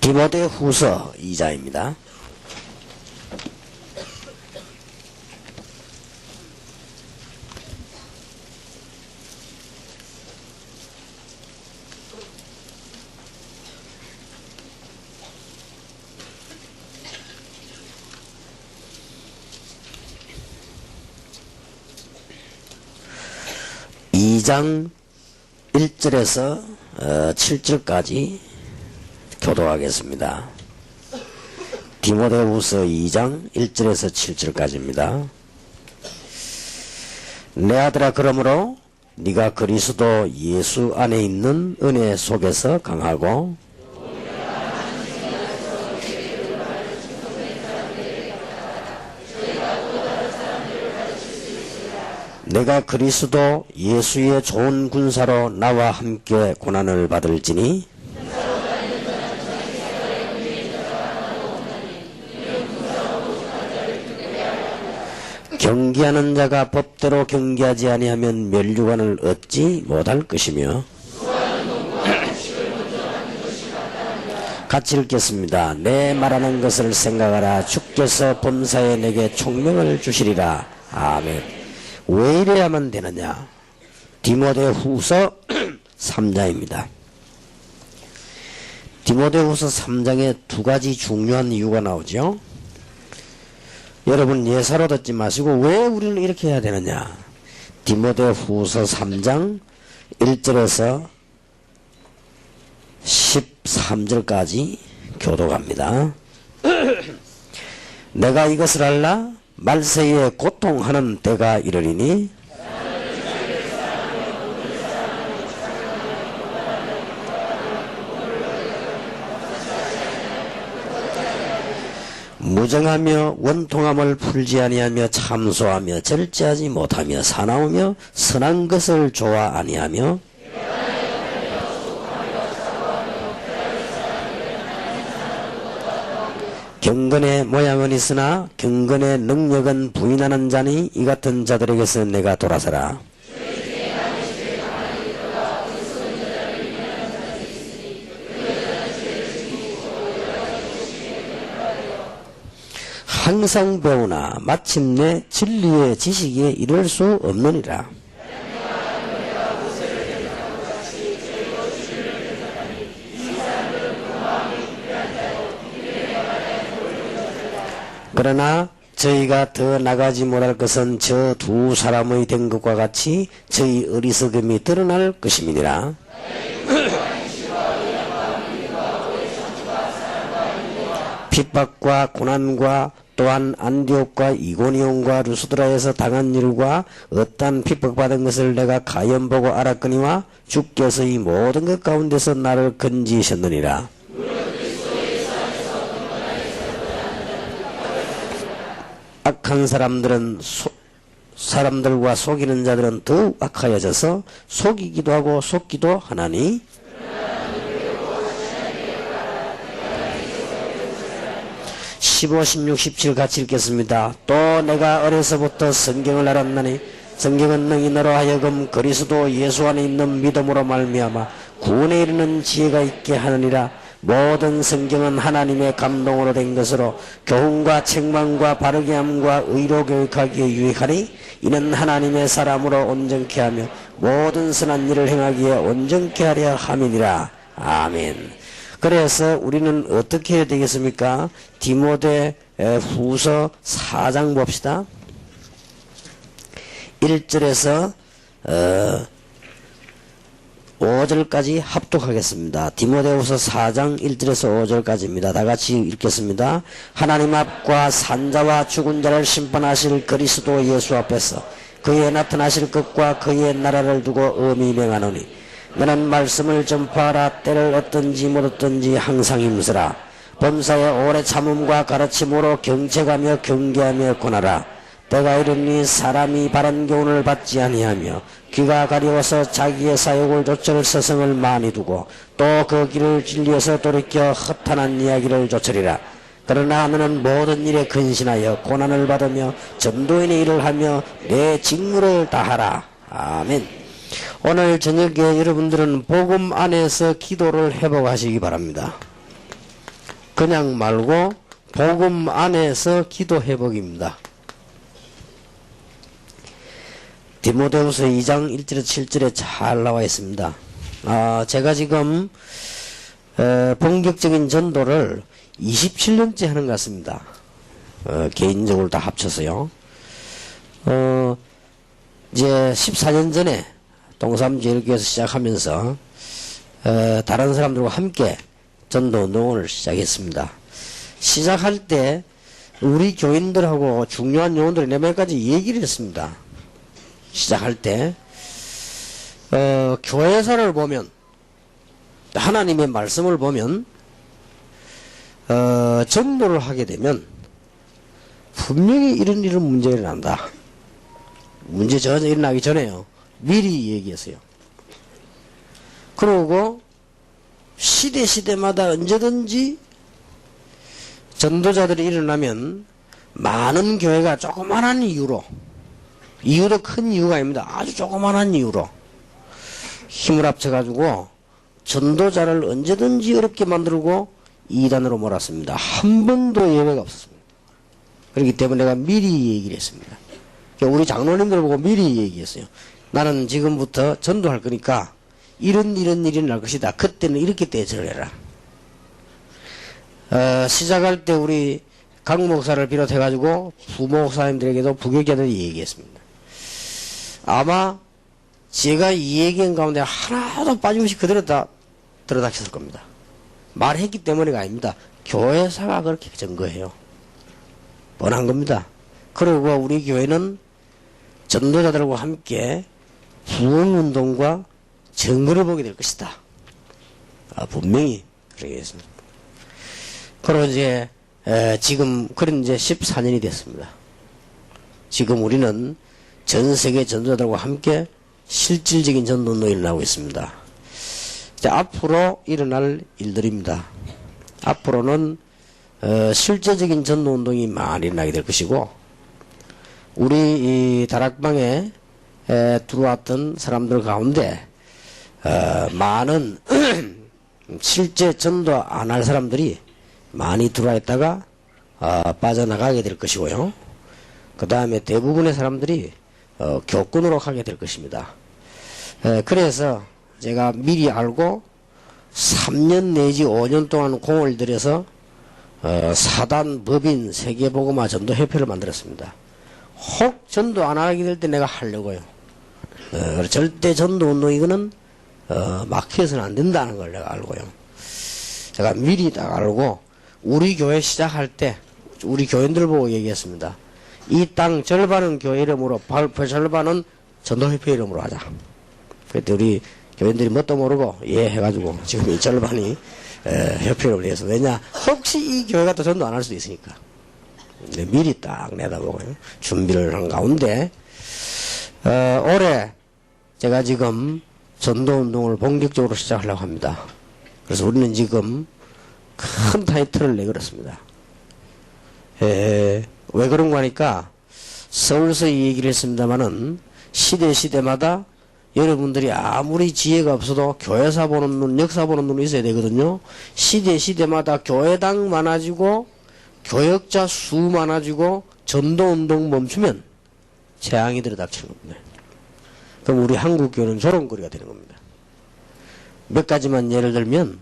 디모데후서 2장입니다. 이 장 1절에서 7절까지 교도하겠습니다. 디모데후서 2장 1절에서 7절까지입니다. 내 아들아, 그러므로 네가 그리스도 예수 안에 있는 은혜 속에서 강하고 내가 그리스도 예수의 좋은 군사로 나와 함께 고난을 받을지니 경계하는 자가 법대로 경계하지 아니하면 면류관을 얻지 못할 것이며 같이 읽겠습니다. 내 말하는 것을 생각하라. 주께서 범사에 내게 총명을 주시리라. 아멘. 왜 이래야만 되느냐? 디모데후서 3장입니다. 디모데후서 3장에 두 가지 중요한 이유가 나오죠. 여러분 예사로 듣지 마시고 왜 우리는 이렇게 해야 되느냐? 디모데후서 3장 1절에서 13절까지 교독합니다. 내가 이것을 알라? 말세에 고통하는 때가 이르리니 무정하며 원통함을 풀지 아니하며 참소하며 절제하지 못하며 사나우며 선한 것을 좋아 아니하며 경건의 모양은 있으나 경건의 능력은 부인하는 자니 이 같은 자들에게서 내가 돌아서라. 항상 배우나 마침내 진리의 지식에 이를 수 없느니라. 그러나 저희가 더 나가지 못할 것은 저 두 사람의 된 것과 같이 저희 어리석음이 드러날 것임이니라. 핍박과 고난과 또한 안디옥과 이고니온과 루스드라에서 당한 일과 어떠한 핍박받은 것을 내가 가연 보고 알았거니와 주께서 이 모든 것 가운데서 나를 건지셨느니라. 악한 사람들과 속이는 자들은 더욱 악하여져서 속이기도 하고 속기도 하나니 15, 16, 17 같이 읽겠습니다. 또 내가 어려서부터 성경을 알았나니 성경은 능히 너로 하여금 그리스도 예수 안에 있는 믿음으로 말미암아 구원에 이르는 지혜가 있게 하느니라. 모든 성경은 하나님의 감동으로 된 것으로 교훈과 책망과 바르게 함과 의로 교육하기에 유익하니 이는 하나님의 사람으로 온전케 하며 모든 선한 일을 행하기에 온전케 하려 함이니라. 아멘. 그래서 우리는 어떻게 해야 되겠습니까? 디모데후서 4장 봅시다. 1절에서 5절까지 합독하겠습니다. 디모데후서 4장 1절에서 5절까지입니다. 다같이 읽겠습니다. 하나님 앞과 산자와 죽은 자를 심판하실 그리스도 예수 앞에서 그의 나타나실 것과 그의 나라를 두고 엄히 명하노니 너는 말씀을 전파하라. 때를 얻든지 못 얻든지 항상 힘쓰라. 범사에 오래 참음과 가르침으로 경책하며 경계하며 권하라. 때가 이르니 사람이 바른 교훈을 받지 아니하며 귀가 가려워서 자기의 사욕을 좇을 서성을 많이 두고 또 그 길을 진리에서 돌이켜 허탄한 이야기를 좇으리라. 그러나 너는 모든 일에 근신하여 고난을 받으며 전도인의 일을 하며 내 직무를 다하라. 아멘. 오늘 저녁에 여러분들은 복음 안에서 기도를 회복하시기 바랍니다. 그냥 말고 복음 안에서 기도 회복입니다. 디모데후서 2장 1절에서 7절에 잘 나와 있습니다. 제가 지금 본격적인 전도를 27년째 하는 것 같습니다. 개인적으로 다 합쳐서요. 이제 14년 전에 동삼제일교회에서 시작하면서 다른 사람들과 함께 전도운동을 시작했습니다. 시작할 때 우리 교인들하고 중요한 요원들이 몇 가지 얘기를 했습니다. 시작할 때 교회사를 보면, 하나님의 말씀을 보면 전도를 하게 되면 분명히 이런 문제가 일어난다. 문제 전혀 일어나기 전에요. 미리 얘기했어요. 그러고 시대마다 언제든지 전도자들이 일어나면 많은 교회가 조그만한 이유도 큰 이유가 아닙니다. 아주 조그만한 이유로 힘을 합쳐가지고 전도자를 언제든지 어렵게 만들고 이단으로 몰았습니다. 한 번도 예외가 없었습니다. 그렇기 때문에 내가 미리 얘기를 했습니다. 우리 장로님들 보고 미리 얘기했어요. 나는 지금부터 전도할 거니까 이런 일이 날 것이다. 그때는 이렇게 대처를 해라. 시작할 때 우리 강 목사를 비롯해가지고 부목사님들에게도 부교자들이 얘기했습니다. 아마 제가 이 얘기한 가운데 하나도 빠짐없이 그대로 다 들어닥쳤을 겁니다. 말했기 때문에가 아닙니다. 교회사가 그렇게 증거해요. 뻔한 겁니다. 그리고 우리 교회는 전도자들과 함께 부흥운동과 증거를 보게 될 것이다. 분명히 그렇게 했습니다. 그리고 이제 지금 그런 이제 14년이 됐습니다. 지금 우리는 전 세계 전도자들과 함께 실질적인 전도운동이 일어나고 있습니다. 이제 앞으로 일어날 일들입니다. 앞으로는 실제적인 전도운동이 많이 일어나게 될 것이고, 우리 이 다락방에 들어왔던 사람들 가운데 많은 실제 전도 안 할 사람들이 많이 들어와 있다가 빠져나가게 될 것이고요. 그 다음에 대부분의 사람들이 교권으로 가게 될 것입니다. 그래서 제가 미리 알고 3년 내지 5년 동안 공을 들여서 사단 법인 세계복음화 전도협회를 만들었습니다. 혹 전도 안 하게 될 때 내가 하려고요. 절대 전도운동 이거는 막혀서는 안 된다는 걸 내가 알고요. 제가 미리 딱 알고 우리 교회 시작할 때 우리 교인들 보고 얘기했습니다. 이 땅 절반은 교회 이름으로, 절반은 전도협회 이름으로 하자. 그때 우리 교인들이 뭣도 모르고 예 해가지고 지금 이 절반이 협회 이름으로 해서, 왜냐 혹시 이 교회가 또 전도 안 할 수도 있으니까 미리 딱 내다보고요. 준비를 한 가운데 올해 제가 지금 전도운동을 본격적으로 시작하려고 합니다. 그래서 우리는 지금 큰 타이틀을 내걸었습니다. 왜 그런가 하니까 서울서 이 얘기를 했습니다마는 시대마다 여러분들이 아무리 지혜가 없어도 교회사 보는 눈, 역사 보는 눈이 있어야 되거든요. 시대마다 교회당 많아지고 교역자 수 많아지고 전도운동 멈추면 재앙이 들어닥치는 겁니다. 그럼 우리 한국교회는 조롱거리가 되는 겁니다. 몇 가지만 예를 들면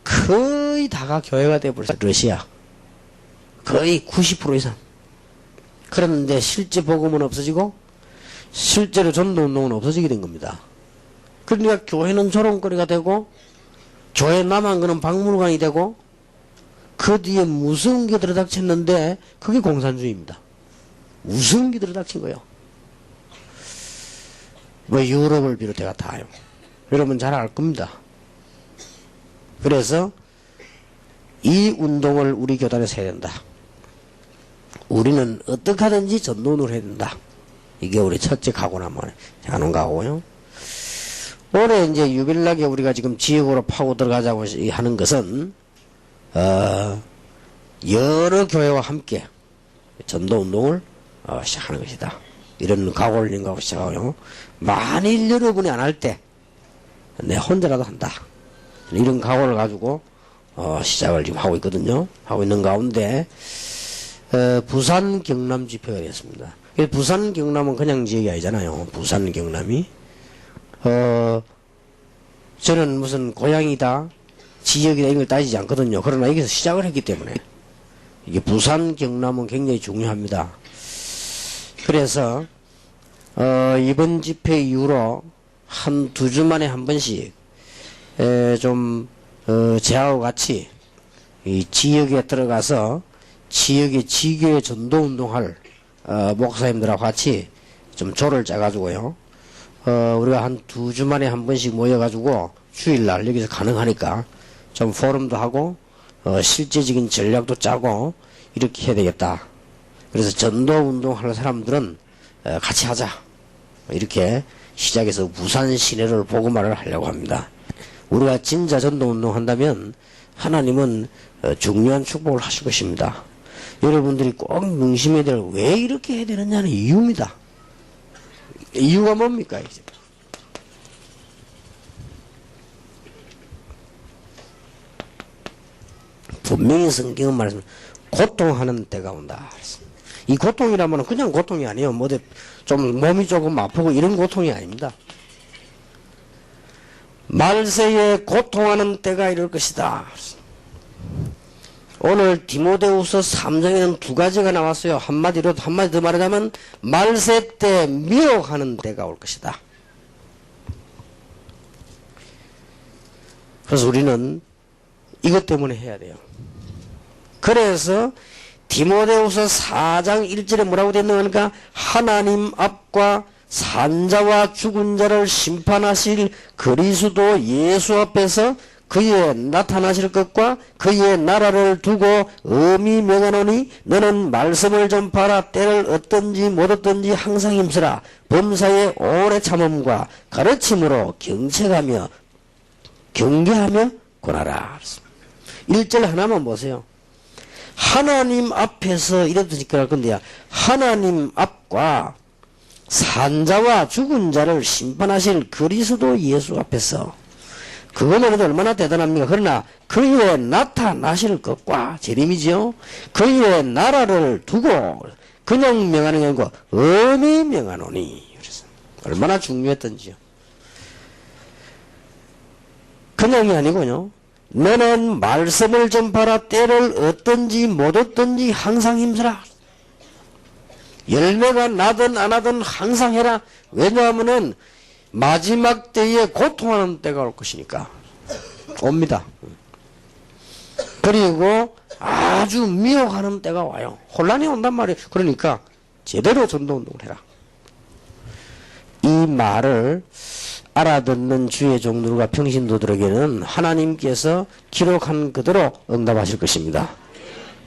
거의 다가 교회가 되어버렸어요. 러시아 거의 90% 이상. 그런데 실제 복음은 없어지고 실제로 전도운동은 없어지게 된 겁니다. 그러니까 교회는 조롱거리가 되고 교회 남은 거는 박물관이 되고, 그 뒤에 무서운 게 들어닥쳤는데 그게 공산주의입니다. 무서운 게 들어닥친 거예요. 뭐 유럽을 비롯해가 다요. 여러분 잘 알 겁니다. 그래서 이 운동을 우리 교단에서 해야 된다. 우리는 어떻게 하든지 전도운동을 해야 된다. 이게 우리 첫째 각오란 말이에요. 하는 각오요. 올해 이제 유빌락에 우리가 지금 지역으로 파고 들어가자고 하는 것은, 여러 교회와 함께 전도운동을 시작하는 것이다. 이런 각오를 인가하고 시작하고요. 만일 여러분이 안 할 때, 내 혼자라도 한다. 이런 각오를 가지고, 시작을 지금 하고 있거든요. 하고 있는 가운데, 부산 경남 집회가 됐습니다. 부산 경남은 그냥 지역이 아니잖아요. 부산 경남이. 저는 무슨 고향이다, 지역이다, 이걸 따지지 않거든요. 그러나 여기서 시작을 했기 때문에, 이게 부산 경남은 굉장히 중요합니다. 그래서, 이번 집회 이후로 한 2주 만에 한 번씩, 저하고 같이, 이 지역에 들어가서, 지역의 지교회 전도운동할, 목사님들하고 같이 좀 조를 짜가지고요. 우리가 한 2주 만에 한 번씩 모여가지고 주일날 여기서 가능하니까 좀 포럼도 하고, 실제적인 전략도 짜고, 이렇게 해야 되겠다. 그래서 전도운동 하는 사람들은, 같이 하자. 이렇게 시작해서 부산 시내를 복음화를 하려고 합니다. 우리가 진짜 전도운동 한다면 하나님은 중요한 축복을 하실 것입니다. 여러분들이 꼭 명심해야 될 왜 이렇게 해야 되느냐는 이유입니다. 이유가 뭡니까? 이제? 분명히 성경은 말했습니다. 고통하는 때가 온다. 이 고통이라면 그냥 고통이 아니에요. 좀 몸이 조금 아프고 이런 고통이 아닙니다. 말세에 고통하는 때가 이럴 것이다. 오늘 디모데후서 3장에는 2가지가 나왔어요. 한마디 더 말하자면 말세 때 미혹하는 때가 올 것이다. 그래서 우리는 이것 때문에 해야 돼요. 그래서 디모데후서 4장 1절에 뭐라고 되어 있는가? 하나님 앞과 산자와 죽은 자를 심판하실 그리스도 예수 앞에서 그의 나타나실 것과 그의 나라를 두고 엄히 명하노니 너는 말씀을 전파하라. 때를 얻든지 못 얻든지 항상 힘쓰라. 범사에 오래 참음과 가르침으로 경책하며 경계하며 권하라. 1절 하나만 보세요. 하나님 앞에서 이래도 지켜갈 건데요. 하나님 앞과 산자와 죽은 자를 심판하실 그리스도 예수 앞에서. 그거만 해도 얼마나 대단합니까? 그러나 그의 나타나실 것과 재림이죠. 그의 나라를 두고 그냥 명하는 게 아니고 엄히 명하노니. 그래서 얼마나 중요했던지요. 그냥이 아니고요. 너는 말씀을 전파라. 때를 얻든지 못 얻든지 항상 힘쓰라. 열매가 나든 안 나든 항상 해라. 왜냐하면은 마지막 때에 고통하는 때가 올 것이니까 옵니다. 그리고 아주 미혹하는 때가 와요. 혼란이 온단 말이에요. 그러니까 제대로 전도운동을 해라. 이 말을 알아듣는 주의 종들과 평신도들에게는 하나님께서 기록한 그대로 응답하실 것입니다.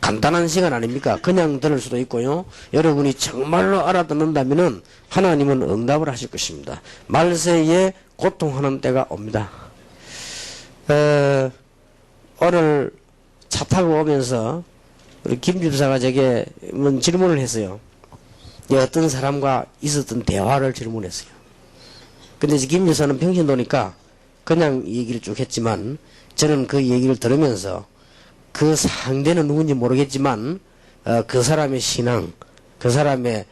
간단한 시간 아닙니까? 그냥 들을 수도 있고요. 여러분이 정말로 알아듣는다면은 하나님은 응답을 하실 것입니다. 말세에 고통하는 때가 옵니다. 오늘 차 타고 오면서 우리 김 집사가 제게 질문을 했어요. 어떤 사람과 있었던 대화를 질문했어요. 근데 김 집사는 평신도니까 그냥 얘기를 쭉 했지만 저는 그 얘기를 들으면서 그 상대는 누군지 모르겠지만 그 사람의 신앙, 그 사람의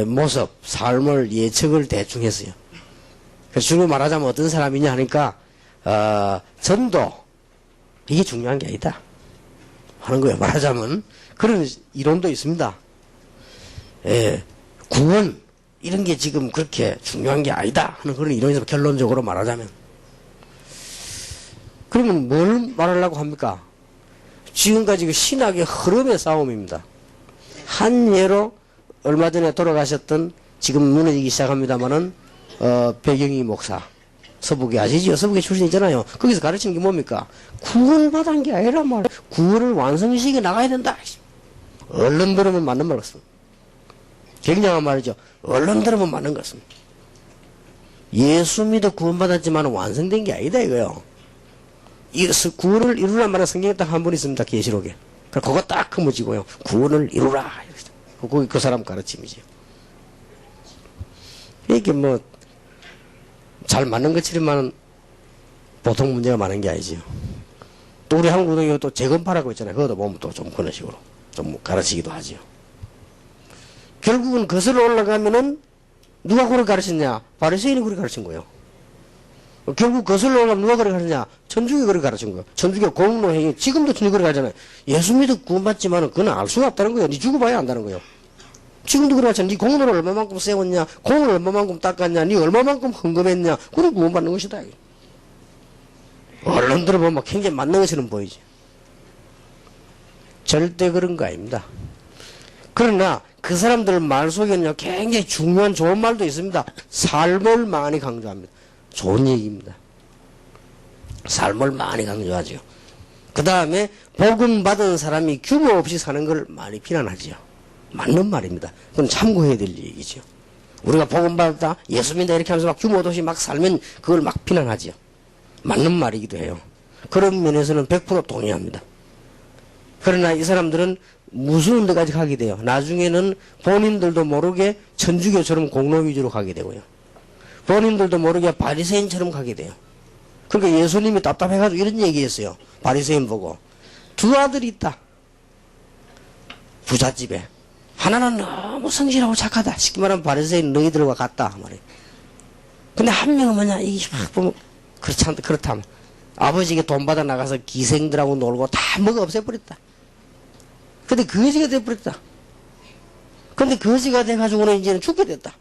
모습, 삶을 예측을 대충 했어요. 그래서 주로 말하자면 어떤 사람이냐 하니까 전도 이게 중요한 게 아니다 하는 거예요. 말하자면 그런 이론도 있습니다. 구원 이런 게 지금 그렇게 중요한 게 아니다 하는 그런 이론에서 결론적으로 말하자면 그러면 뭘 말하려고 합니까? 지금까지 그 신학의 흐름의 싸움입니다. 한 예로 얼마 전에 돌아가셨던 지금 무너지기 시작합니다마는 배경희 목사 서북에 아시죠? 서북에 출신이잖아요. 거기서 가르치는 게 뭡니까? 구원받은 게 아니라 말이야. 구원을 완성시켜 나가야 된다. 얼른 들으면 맞는 말 같습니다. 굉장한 말이죠. 얼른 들으면 맞는 것 같습니다. 예수 믿어 구원받았지만 완성된 게 아니다 이거요. 이 구원을 이루란 말은 성경에 딱 한 번 있습니다. 계시록에. 그거 딱 흠어지고요. 구원을 이루라. 그 사람 가르침이죠. 이게 뭐 잘 맞는 것처럼만 보통 문제가 많은 게 아니지요. 또 우리 한국 운동이 또 재건파라고 있잖아요. 그것도 보면 또 좀 그런 식으로 좀 가르치기도 하지요. 결국은 거슬러 올라가면은 누가 그걸 가르쳤냐? 바리새인이 그걸 가르친 거예요. 결국 거슬러 올라가면 누가 그걸 가르쳤냐? 천주교 그걸 가르친 거예요. 천주교 공로행위 지금도 천주교 그걸 가르치잖아요. 예수 믿어 구원받지만은 그건 알 수가 없다는 거예요. 니 죽어봐야 안다는 거예요. 지금도 그러잖아. 니 공로를 얼마만큼 세웠냐? 공을 얼마만큼 닦았냐? 니 얼마만큼 헌금했냐? 그건 구원받는 것이다. 얼른 들어보면 굉장히 맞는 것처럼 보이지. 절대 그런 거 아닙니다. 그러나 그 사람들 말 속에는요, 굉장히 중요한 좋은 말도 있습니다. 삶을 많이 강조합니다. 좋은 얘기입니다. 삶을 많이 강조하죠. 그 다음에 복음 받은 사람이 규모 없이 사는 걸 많이 비난하죠. 맞는 말입니다. 그건 참고해야 될 얘기죠. 우리가 복음 받았다, 예수 믿다 이렇게 하면서 막 규모 없이 막 살면 그걸 막 비난하죠. 맞는 말이기도 해요. 그런 면에서는 100% 동의합니다. 그러나 이 사람들은 무슨 데까지 가게 돼요. 나중에는 본인들도 모르게 천주교처럼 공로 위주로 가게 되고요. 본인들도 모르게 바리새인처럼 가게 돼요. 그러니까 예수님이 답답해가지고 이런 얘기했어요. 바리새인 보고. 두 아들이 있다. 부잣집에. 하나는 너무 성실하고 착하다. 쉽게 말하면 바리새인 너희들과 같다. 말이에요. 근데 한 명은 뭐냐. 이게 막 보면 그렇다면. 아버지가 돈 받아 나가서 기생들하고 놀고 다 먹어 없애버렸다. 근데 거지가 돼버렸다. 근데 거지가 돼가지고는 이제는 죽게 됐다.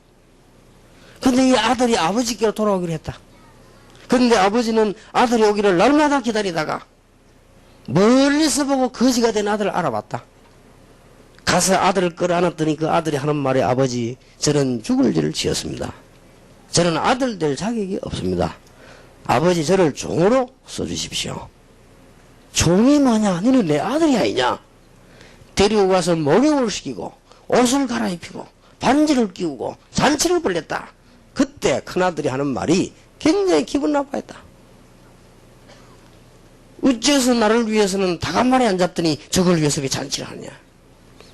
근데 이 아들이 아버지께로 돌아오기로 했다. 근데 아버지는 아들이 오기를 날마다 기다리다가 멀리서 보고 거지가 된 아들을 알아봤다. 가서 아들을 끌어안았더니 그 아들이 하는 말에 아버지 저는 죽을 죄를 지었습니다. 저는 아들 될 자격이 없습니다. 아버지 저를 종으로 써주십시오. 종이 뭐냐? 너는 내 아들이 아니냐? 데리고 가서 목욕을 시키고 옷을 갈아입히고 반지를 끼우고 잔치를 벌렸다. 그때 큰아들이 하는 말이 굉장히 기분 나빠했다. 어째서 나를 위해서는 닭 한 마리 안 잡더니 저걸 위해서 왜 잔치를 하냐.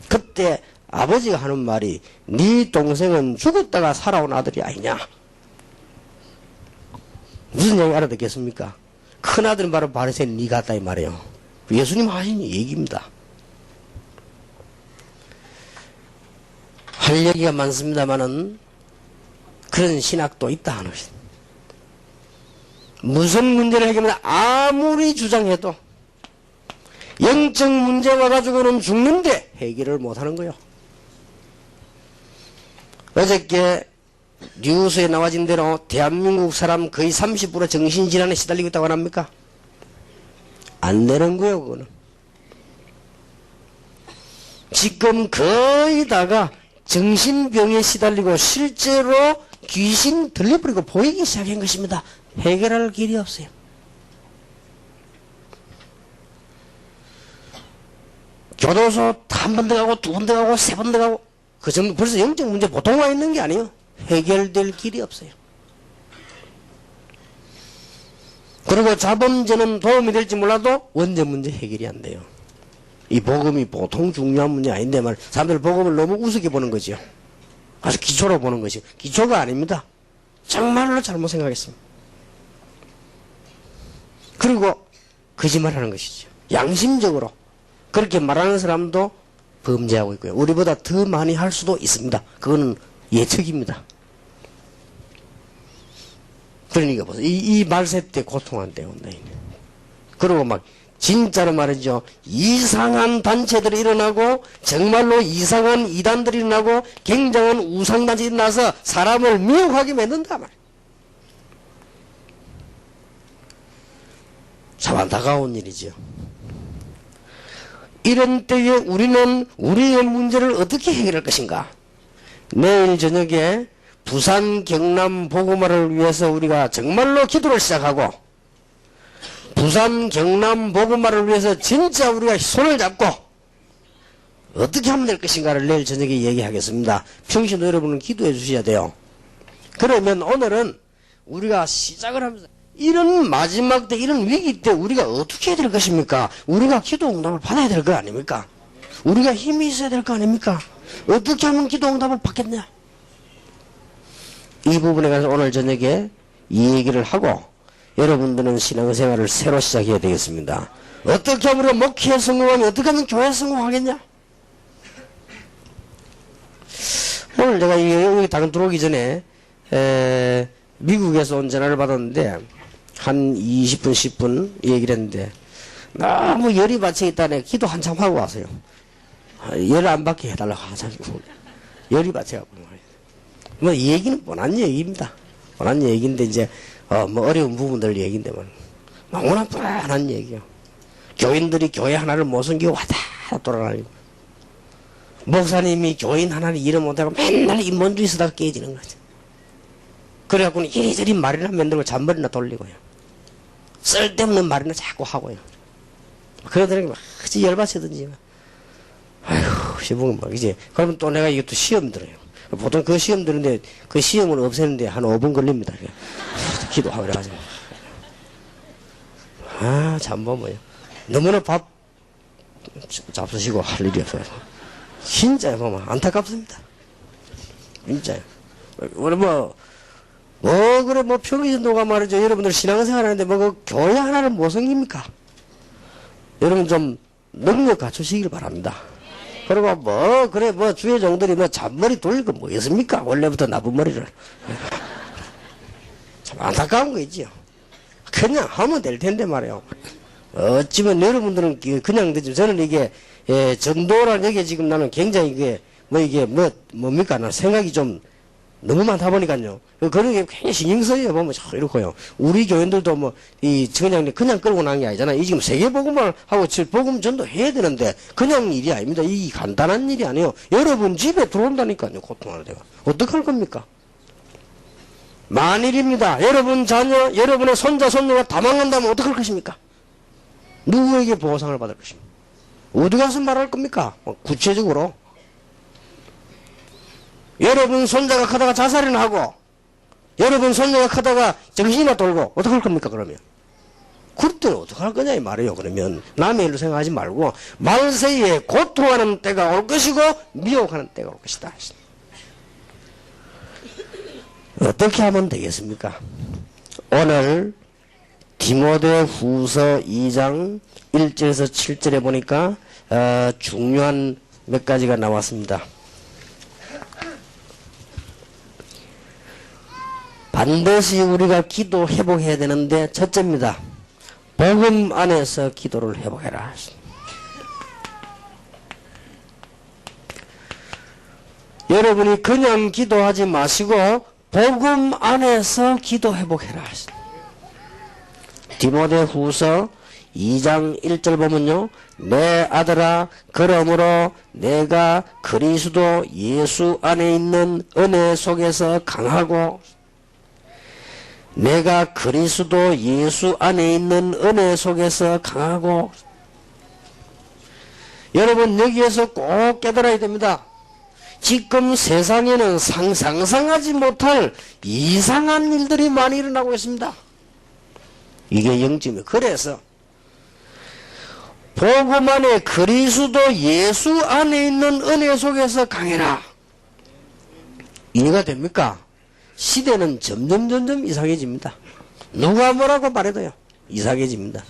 그때 아버지가 하는 말이 네 동생은 죽었다가 살아온 아들이 아니냐. 무슨 얘기 알아듣겠습니까? 큰아들은 바로 바리새인 니 같다 이 말이에요. 예수님 하신 얘기입니다. 할 얘기가 많습니다만은 그런 신학도 있다 하는 것입니다. 무슨 문제를 해결하면 아무리 주장해도 영적 문제 와가지고는 죽는데 해결을 못하는 거예요. 어저께 뉴스에 나와진 대로 대한민국 사람 거의 30% 정신질환에 시달리고 있다고 안 합니까? 안 되는 거예요. 그거는 지금 거의 다가 정신병에 시달리고 실제로 귀신 들려버리고 보이기 시작한 것입니다. 해결할 길이 없어요. 교도소 한 번 더 가고 두 번 더 가고 세 번 더 가고 그 정도 벌써 영적 문제 보통 와 있는 게 아니에요. 해결될 길이 없어요. 그리고 자범죄는 도움이 될지 몰라도 원죄 문제 해결이 안 돼요. 이 복음이 보통 중요한 문제 아닌데 말 사람들 복음을 너무 우습게 보는 거죠. 아주 기초로 보는 것이 기초가 아닙니다. 정말로 잘못 생각했습니다. 그리고 거짓말하는 것이죠. 양심적으로 그렇게 말하는 사람도 범죄하고 있고요. 우리보다 더 많이 할 수도 있습니다. 그거는 예측입니다. 그러니까 보세요. 이 말세 때 고통한대요. 그리고 막 진짜로 말이죠. 이상한 단체들이 일어나고 정말로 이상한 이단들이 일어나고 굉장한 우상단체들이 일어나서 사람을 미혹하게 만든다 말이에요. 참 안타까운 일이죠. 이런 때에 우리는 우리의 문제를 어떻게 해결할 것인가? 내일 저녁에 부산 경남 복음화를 위해서 우리가 정말로 기도를 시작하고 부산 경남 복음화를 위해서 진짜 우리가 손을 잡고 어떻게 하면 될 것인가를 내일 저녁에 얘기하겠습니다. 평소에도 여러분은 기도해 주셔야 돼요. 그러면 오늘은 우리가 시작을 하면서 이런 마지막 때 이런 위기 때 우리가 어떻게 해야 될 것입니까? 우리가 기도 응답을 받아야 될 거 아닙니까? 우리가 힘이 있어야 될 거 아닙니까? 어떻게 하면 기도 응답을 받겠냐? 이 부분에 관해서 오늘 저녁에 이 얘기를 하고 여러분들은 신앙생활을 새로 시작해야 되겠습니다. 어떻게 하면 우리가 목회에 성공하면 어떻게 하면 교회에 성공하겠냐? 오늘 제가 여기 당근 들어오기 전에 미국에서 온 전화를 받았는데 한 20분 10분 얘기를 했는데 너무 열이 받쳐 있다네. 기도 한참 하고 왔어요. 열 안 받게 해달라고 하자고. 열이 받쳐갖고 뭐 얘기는 뻔한 얘기입니다. 뻔한 얘기인데 이제 뭐 어려운 부분들 얘기인데 너무나 뻔한 얘기요. 교인들이 교회 하나를 못 섬기고 왔다 돌아다니고 목사님이 교인 하나를 일을 못하고 맨날 인본주의 쓰다가 깨지는 거죠. 그래갖고는 이리저리 말이나 만들고 잔머리나 돌리고요. 쓸데없는 말이나 자꾸 하고요. 그러더니 막 열받치든지 아휴 시봉은 막 이제 그러면 또 내가 이것도 시험 들어요. 보통 그 시험 드는데 그 시험을 없애는데 한 5분 걸립니다. 기도하고 그래가지고 참 뭐요. 너무나 밥 잡수시고 할 일이 없어요. 진짜 보면 안타깝습니다. 진짜요. 우리 그래 평의전도가 말이죠. 여러분들 신앙생활 하는데 그 교회 하나를 못 섬깁니까? 여러분 좀 능력 갖추시길 바랍니다. 그리고 그래 주의 종들이 잔머리 돌리고 뭐 있습니까? 원래부터 나쁜 머리를. 참 안타까운 거 있지요. 그냥 하면 될 텐데 말이에요. 어찌면 여러분들은 그냥 되지. 저는 이게 전도란 얘기 지금 나는 굉장히 이게 뭡니까? 나 생각이 좀 너무 많다 보니까요. 그런 게 굉장히 신경 써요. 보면 이렇고요. 우리 교인들도 그냥 끌고 난 게 아니잖아요. 이 지금 세계복음을 하고 복음 전도 해야 되는데 그냥 일이 아닙니다. 이 간단한 일이 아니에요. 여러분 집에 들어온다니까요. 고통하는 데가. 어떡할 겁니까? 만일입니다. 여러분 자녀, 여러분의 손자, 손녀가 다 망한다면 어떡할 것입니까? 누구에게 보상을 받을 것입니까? 어디 가서 말할 겁니까? 구체적으로. 여러분 손자가 크다가 자살이나 하고 여러분 손자가 크다가 정신이나 돌고 어떡할 겁니까 그러면? 그럴 때는 어떡할 거냐 이 말이에요. 그러면 남의 일로 생각하지 말고 말세에 고통하는 때가 올 것이고 미혹하는 때가 올 것이다. 어떻게 하면 되겠습니까? 오늘 디모데 후서 2장 1절에서 7절에 보니까 중요한 몇 가지가 나왔습니다. 반드시 우리가 기도 회복해야 되는데 첫째입니다. 복음 안에서 기도를 회복해라. 여러분이 그냥 기도하지 마시고 복음 안에서 기도 회복해라. 디모데 후서 2장 1절 보면요. 내 아들아 그러므로 내가 그리스도 예수 안에 있는 은혜 속에서 강하고 내가 그리스도 예수 안에 있는 은혜 속에서 강하고 여러분 여기에서 꼭 깨달아야 됩니다. 지금 세상에는 상상하지 못할 이상한 일들이 많이 일어나고 있습니다. 이게 영점이에요. 그래서 복음 안에 그리스도 예수 안에 있는 은혜 속에서 강해라. 이해가 됩니까? 시대는 점점 이상해집니다. 누가 뭐라고 말해도요. 이상해집니다.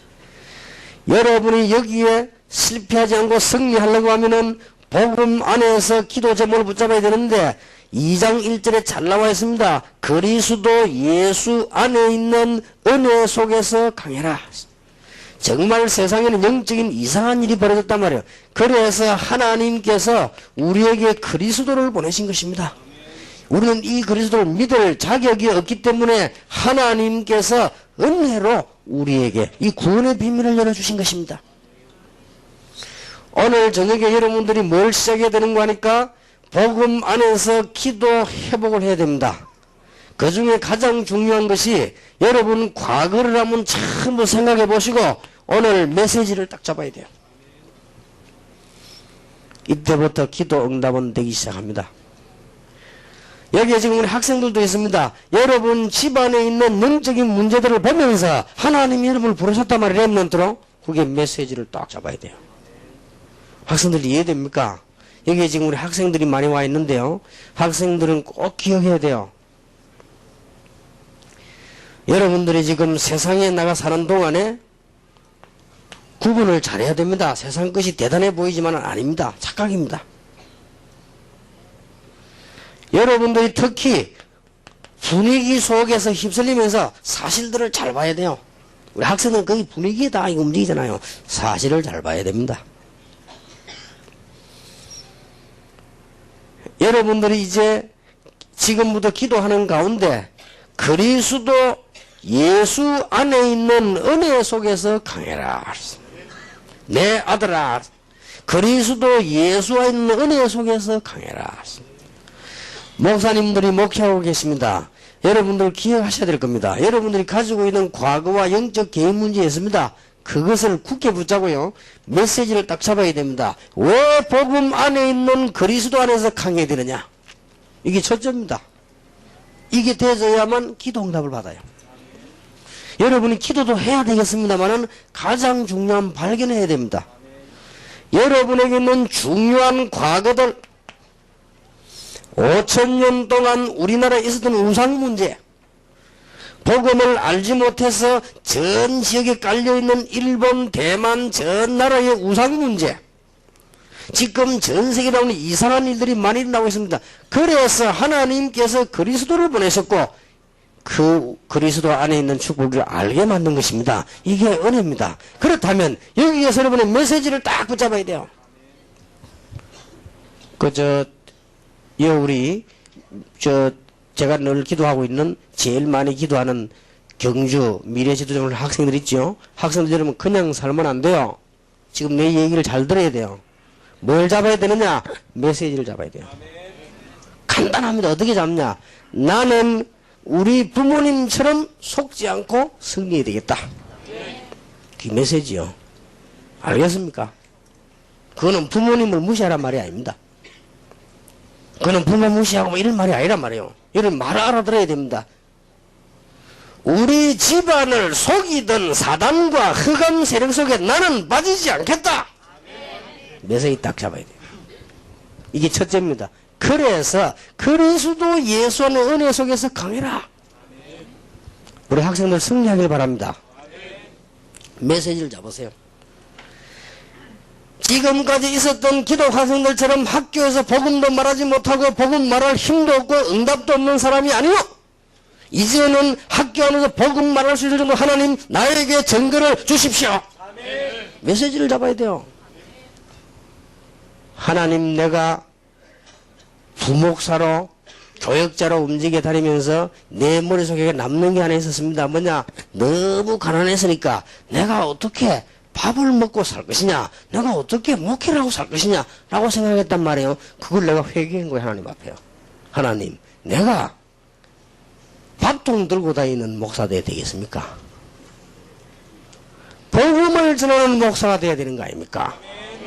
여러분이 여기에 실패하지 않고 승리하려고 하면은 복음 안에서 기도 제목을 붙잡아야 되는데 2장 1절에 잘 나와 있습니다. 그리스도 예수 안에 있는 은혜 속에서 강해라. 정말 세상에는 영적인 이상한 일이 벌어졌단 말이에요. 그래서 하나님께서 우리에게 그리스도를 보내신 것입니다. 우리는 이 그리스도를 믿을 자격이 없기 때문에 하나님께서 은혜로 우리에게 이 구원의 비밀을 열어주신 것입니다. 오늘 저녁에 여러분들이 뭘 시작해야 되는 거 하니까 복음 안에서 기도 회복을 해야 됩니다. 그 중에 가장 중요한 것이 여러분 과거를 한번 전부 생각해 보시고 오늘 메시지를 딱 잡아야 돼요. 이때부터 기도 응답은 되기 시작합니다. 여기에 지금 우리 학생들도 있습니다. 여러분 집안에 있는 영적인 문제들을 보면서 하나님이 여러분을 부르셨단 말이에요. 랩런트로. 그게 메시지를 딱 잡아야 돼요. 학생들이 이해됩니까? 여기에 지금 우리 학생들이 많이 와 있는데요. 학생들은 꼭 기억해야 돼요. 여러분들이 지금 세상에 나가 사는 동안에 구분을 잘해야 됩니다. 세상 것이 대단해 보이지만 아닙니다. 착각입니다. 여러분들이 특히 분위기 속에서 휩쓸리면서 사실들을 잘 봐야 돼요. 우리 학생들은 거기 분위기에 다 움직이잖아요. 사실을 잘 봐야 됩니다. 여러분들이 이제 지금부터 기도하는 가운데 그리스도 예수 안에 있는 은혜 속에서 강해라. 내 아들아, 그리스도 예수 안에 있는 은혜 속에서 강해라. 목사님들이 목회하고 계십니다. 여러분들 기억하셔야 될 겁니다. 여러분들이 가지고 있는 과거와 영적 개인 문제 있습니다. 그것을 굳게 붙잡고요. 메시지를 딱 잡아야 됩니다. 왜 복음 안에 있는 그리스도 안에서 강해야 되느냐? 이게 첫째입니다. 이게 되어야만 기도 응답을 받아요. 여러분이 기도도 해야 되겠습니다만은 가장 중요한 발견해야 됩니다. 여러분에게 있는 중요한 과거들, 5,000년 동안 우리나라에 있었던 우상 문제, 복음을 알지 못해서 전 지역에 깔려있는 일본, 대만 전 나라의 우상 문제, 지금 전 세계에 나오는 이상한 일들이 많이 일어나고 있습니다. 그래서 하나님께서 그리스도를 보내셨고 그 그리스도 안에 있는 축복을 알게 만든 것입니다. 이게 은혜입니다. 그렇다면 여기에서 여러분의 메시지를 딱 붙잡아야 돼요. 제가 늘 기도하고 있는 제일 많이 기도하는 경주 미래지도자물 학생들 있죠. 학생들 여러분 그냥 살면 안 돼요. 지금 내 얘기를 잘 들어야 돼요. 뭘 잡아야 되느냐? 메시지를 잡아야 돼요. 간단합니다. 어떻게 잡냐? 나는 우리 부모님처럼 속지 않고 승리해야 되겠다. 그게 메시지요. 알겠습니까? 그거는 부모님을 무시하란 말이 아닙니다. 그거는 부모 무시하고 뭐 이런 말이 아니란 말이에요. 이런 말을 알아들어야 됩니다. 우리 집안을 속이던 사단과 흑암 세력 속에 나는 빠지지 않겠다. 메시지 딱 잡아야 돼요. 이게 첫째입니다. 그래서 그리스도 예수 안의 은혜 속에서 강해라. 우리 학생들 승리하길 바랍니다. 메시지를 잡으세요. 지금까지 있었던 기독 학생들처럼 학교에서 복음도 말하지 못하고 복음 말할 힘도 없고 응답도 없는 사람이 아니요. 이제는 학교 안에서 복음 말할 수 있을 정도 하나님 나에게 증거를 주십시오. 메시지를 잡아야 돼요. 하나님, 내가 부목사로 교역자로 움직여 다니면서 내 머릿속에 남는 게 하나 있었습니다. 뭐냐? 너무 가난했으니까 내가 어떻게 밥을 먹고 살 것이냐, 내가 어떻게 목회를 하고 살 것이냐 라고 생각했단 말이에요. 그걸 내가 회개한 거예요. 하나님 앞에요. 하나님, 내가 밥통 들고 다니는 목사 돼야 되겠습니까? 복음을 전하는 목사가 돼야 되는 거 아닙니까?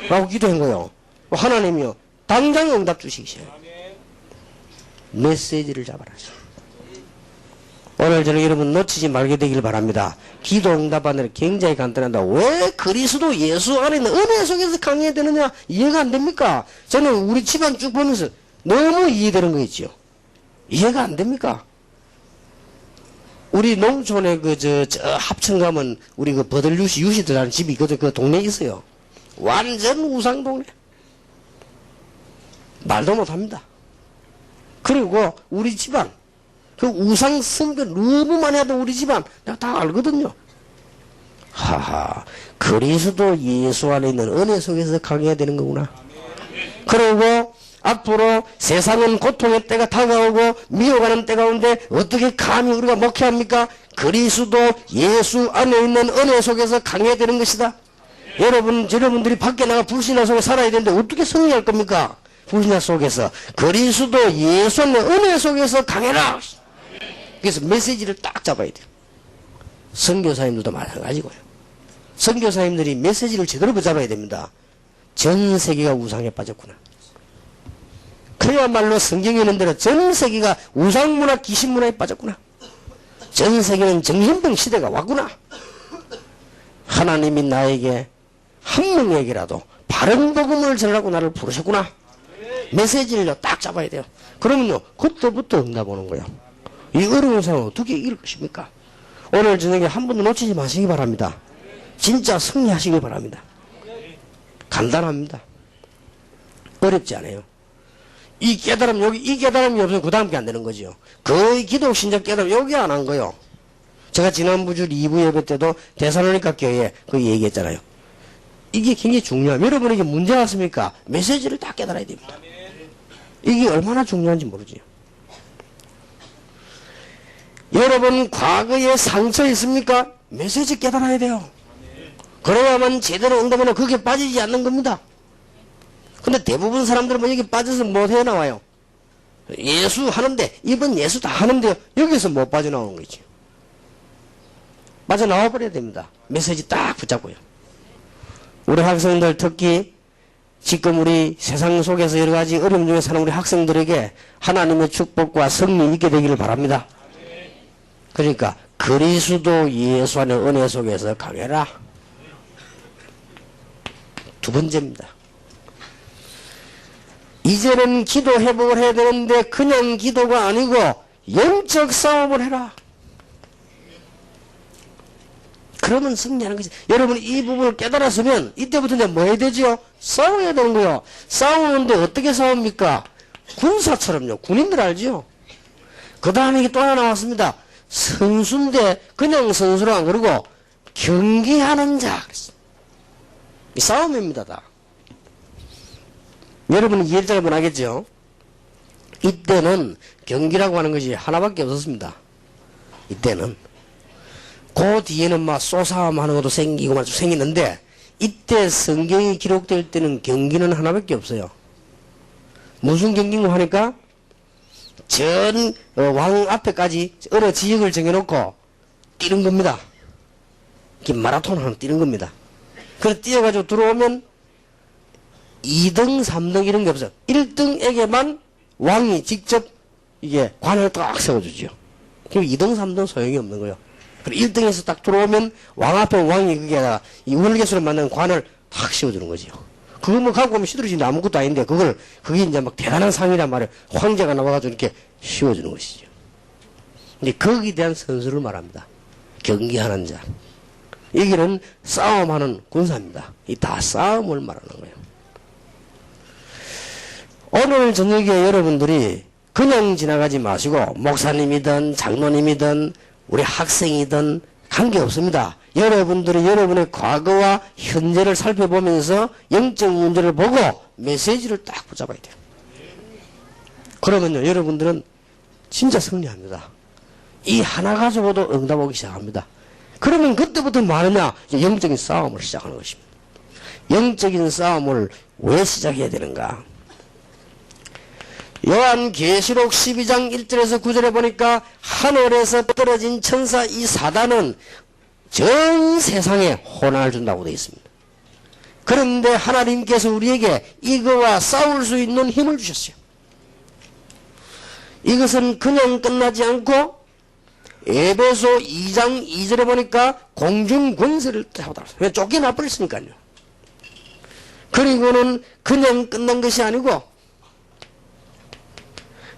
라고 기도한 거예요. 하나님이요, 당장 응답 주시기시요. 메시지를 잡아라. 오늘 저는 여러분 놓치지 말게 되길 바랍니다. 기도 응답하는 굉장히 간단합니다. 왜 그리스도 예수 안에 있는 은혜 속에서 강해야 되느냐? 이해가 안 됩니까? 저는 우리 집안 쭉 보면서 너무 이해되는 거 있죠. 이해가 안 됩니까? 우리 농촌에 저 합천 가면 우리 그 버들유시 유시들하는 집이 있거든. 그 동네에 있어요. 완전 우상 동네. 말도 못합니다. 그리고 우리 집안 그 우상 숭배 너무 많이 하던 우리 집안 내가 다 알거든요. 하하, 그리스도 예수 안에 있는 은혜 속에서 강해야 되는 거구나. 그리고 앞으로 세상은 고통의 때가 다가오고 미워가는 때가 오는데 어떻게 감히 우리가 목회합니까? 그리스도 예수 안에 있는 은혜 속에서 강해야 되는 것이다. 여러분들이 밖에 나가 불신앙 속에 살아야 되는데 어떻게 승리할 겁니까? 불신앙 속에서 그리스도 예수 안에 은혜 속에서 강해라. 그래서 메시지를 딱 잡아야 돼요. 선교사님들도 마찬가지고요. 선교사님들이 메시지를 제대로 붙잡아야 됩니다. 전 세계가 우상에 빠졌구나. 그야말로 성경에 있는 대로 전 세계가 우상문화, 귀신문화에 빠졌구나. 전 세계는 정신병 시대가 왔구나. 하나님이 나에게 한 명에게라도 바른 복음을 전하라고 나를 부르셨구나. 메시지를 딱 잡아야 돼요. 그러면요, 그때부터 응답 오는 거예요. 이 어려운 상황을 어떻게 이길 것입니까? 오늘 저녁에 한 번도 놓치지 마시기 바랍니다. 진짜 승리하시기 바랍니다. 간단합니다. 어렵지 않아요. 이 깨달음, 이 깨달음이 없으면 그 다음 게 안 되는 거죠. 거의 기독 신적 깨달음, 여기 안 한 거요. 제가 지난주 2부 예배 때도 데살로니가 교회에 그 얘기했잖아요. 이게 굉장히 중요해요. 여러분에게 문제 왔습니까? 메시지를 다 깨달아야 됩니다. 이게 얼마나 중요한지 모르지. 여러분 과거에 상처 있습니까? 메시지 깨달아야 돼요. 그래야만 제대로 응답하면 그게 빠지지 않는 겁니다. 근데 대부분 사람들은 뭐 여기 빠져서 못 해나와요. 예수 하는데, 이번 예수 다 하는데요. 여기서 못 빠져나오는 거지. 빠져나와 버려야 됩니다. 메시지 딱 붙잡고요. 우리 학생들 특히 지금 우리 세상 속에서 여러 가지 어려움 중에 사는 우리 학생들에게 하나님의 축복과 승리 있게 되기를 바랍니다. 그러니까 그리스도 예수 안의 은혜 속에서 강해라. 두 번째입니다. 이제는 기도 회복을 해야 되는데 그냥 기도가 아니고 영적 싸움을 해라. 그러면 승리하는 것이. 여러분 이 부분을 깨달았으면 이때부터 이제 뭐 해야 되죠? 싸워야 되는 거예요. 싸우는데 어떻게 싸웁니까? 군사처럼요. 군인들 알죠? 그 다음에 이게 또 하나 나왔습니다. 선수인데 그냥 선수로 안 그러고 경기하는 자. 이 싸움입니다. 다. 여러분은 이해를 잘 못하겠죠? 이때는 경기라고 하는 것이 하나밖에 없었습니다. 이때는. 그 뒤에는 막 쏘싸움 하는 것도 생기고 막 생기는데 이때 성경이 기록될 때는 경기는 하나밖에 없어요. 무슨 경기인가 하니까 전 왕 앞에까지 어느 지역을 정해놓고 뛰는 겁니다. 이렇게 마라톤 하나 뛰는 겁니다. 그래서 뛰어가지고 들어오면 2등, 3등 이런 게 없어요. 1등에게만 왕이 직접 이게 관을 딱 세워주죠. 그럼 2등, 3등 소용이 없는 거예요. 그리고 1등에서 딱 들어오면 왕 앞에 왕이 그게 이 월계수를 만든 관을 탁 씌워주는 거죠. 그거 뭐 갖고 오면 시들어지는데 아무것도 아닌데 그게 이제 막 대단한 상이란 말이에요. 황제가 나와가지고 이렇게 씌워주는 것이죠. 근데 거기에 대한 선수를 말합니다. 경기하는 자. 여기는 싸움하는 군사입니다. 이 다 싸움을 말하는 거예요. 오늘 저녁에 여러분들이 그냥 지나가지 마시고 목사님이든 장로님이든 우리 학생이든 관계없습니다. 여러분들이 여러분의 과거와 현재를 살펴보면서 영적 문제를 보고 메시지를 딱 붙잡아야 돼요. 그러면요 여러분들은 진짜 승리합니다. 이 하나 가지고도 응답 오기 시작합니다. 그러면 그때부터 뭐 하느냐? 영적인 싸움을 시작하는 것입니다. 영적인 싸움을 왜 시작해야 되는가? 요한계시록 12장 1절에서 9절에 보니까 하늘에서 떨어진 천사 이 사단은 전 세상에 혼란을 준다고 되어 있습니다. 그런데 하나님께서 우리에게 이거와 싸울 수 있는 힘을 주셨어요. 이것은 그냥 끝나지 않고 에베소 2장 2절에 보니까 공중 권세를 하더라. 왜 쫓겨나 버렸으니까요. 그리고는 그냥 끝난 것이 아니고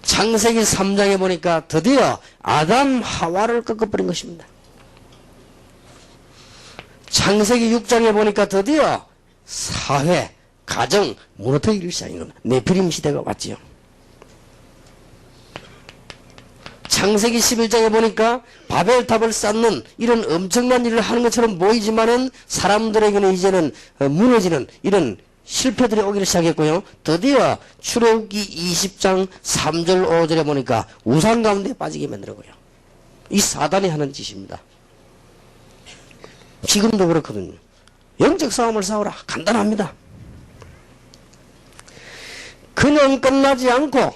창세기 3장에 보니까 드디어 아담 하와를 꺾어버린 것입니다. 창세기 6장에 보니까 드디어 사회, 가정 무너뜨리기 시작인 겁니다. 네피림 시대가 왔지요. 창세기 11장에 보니까 바벨탑을 쌓는 이런 엄청난 일을 하는 것처럼 보이지만은 사람들에게는 이제는 무너지는 이런 실패들이 오기를 시작했고요. 드디어 출애굽기 20장 3절 5절에 보니까 우상 가운데 빠지게 만들고요. 이 사단이 하는 짓입니다. 지금도 그렇거든요. 영적 싸움을 싸우라. 간단합니다. 그냥 끝나지 않고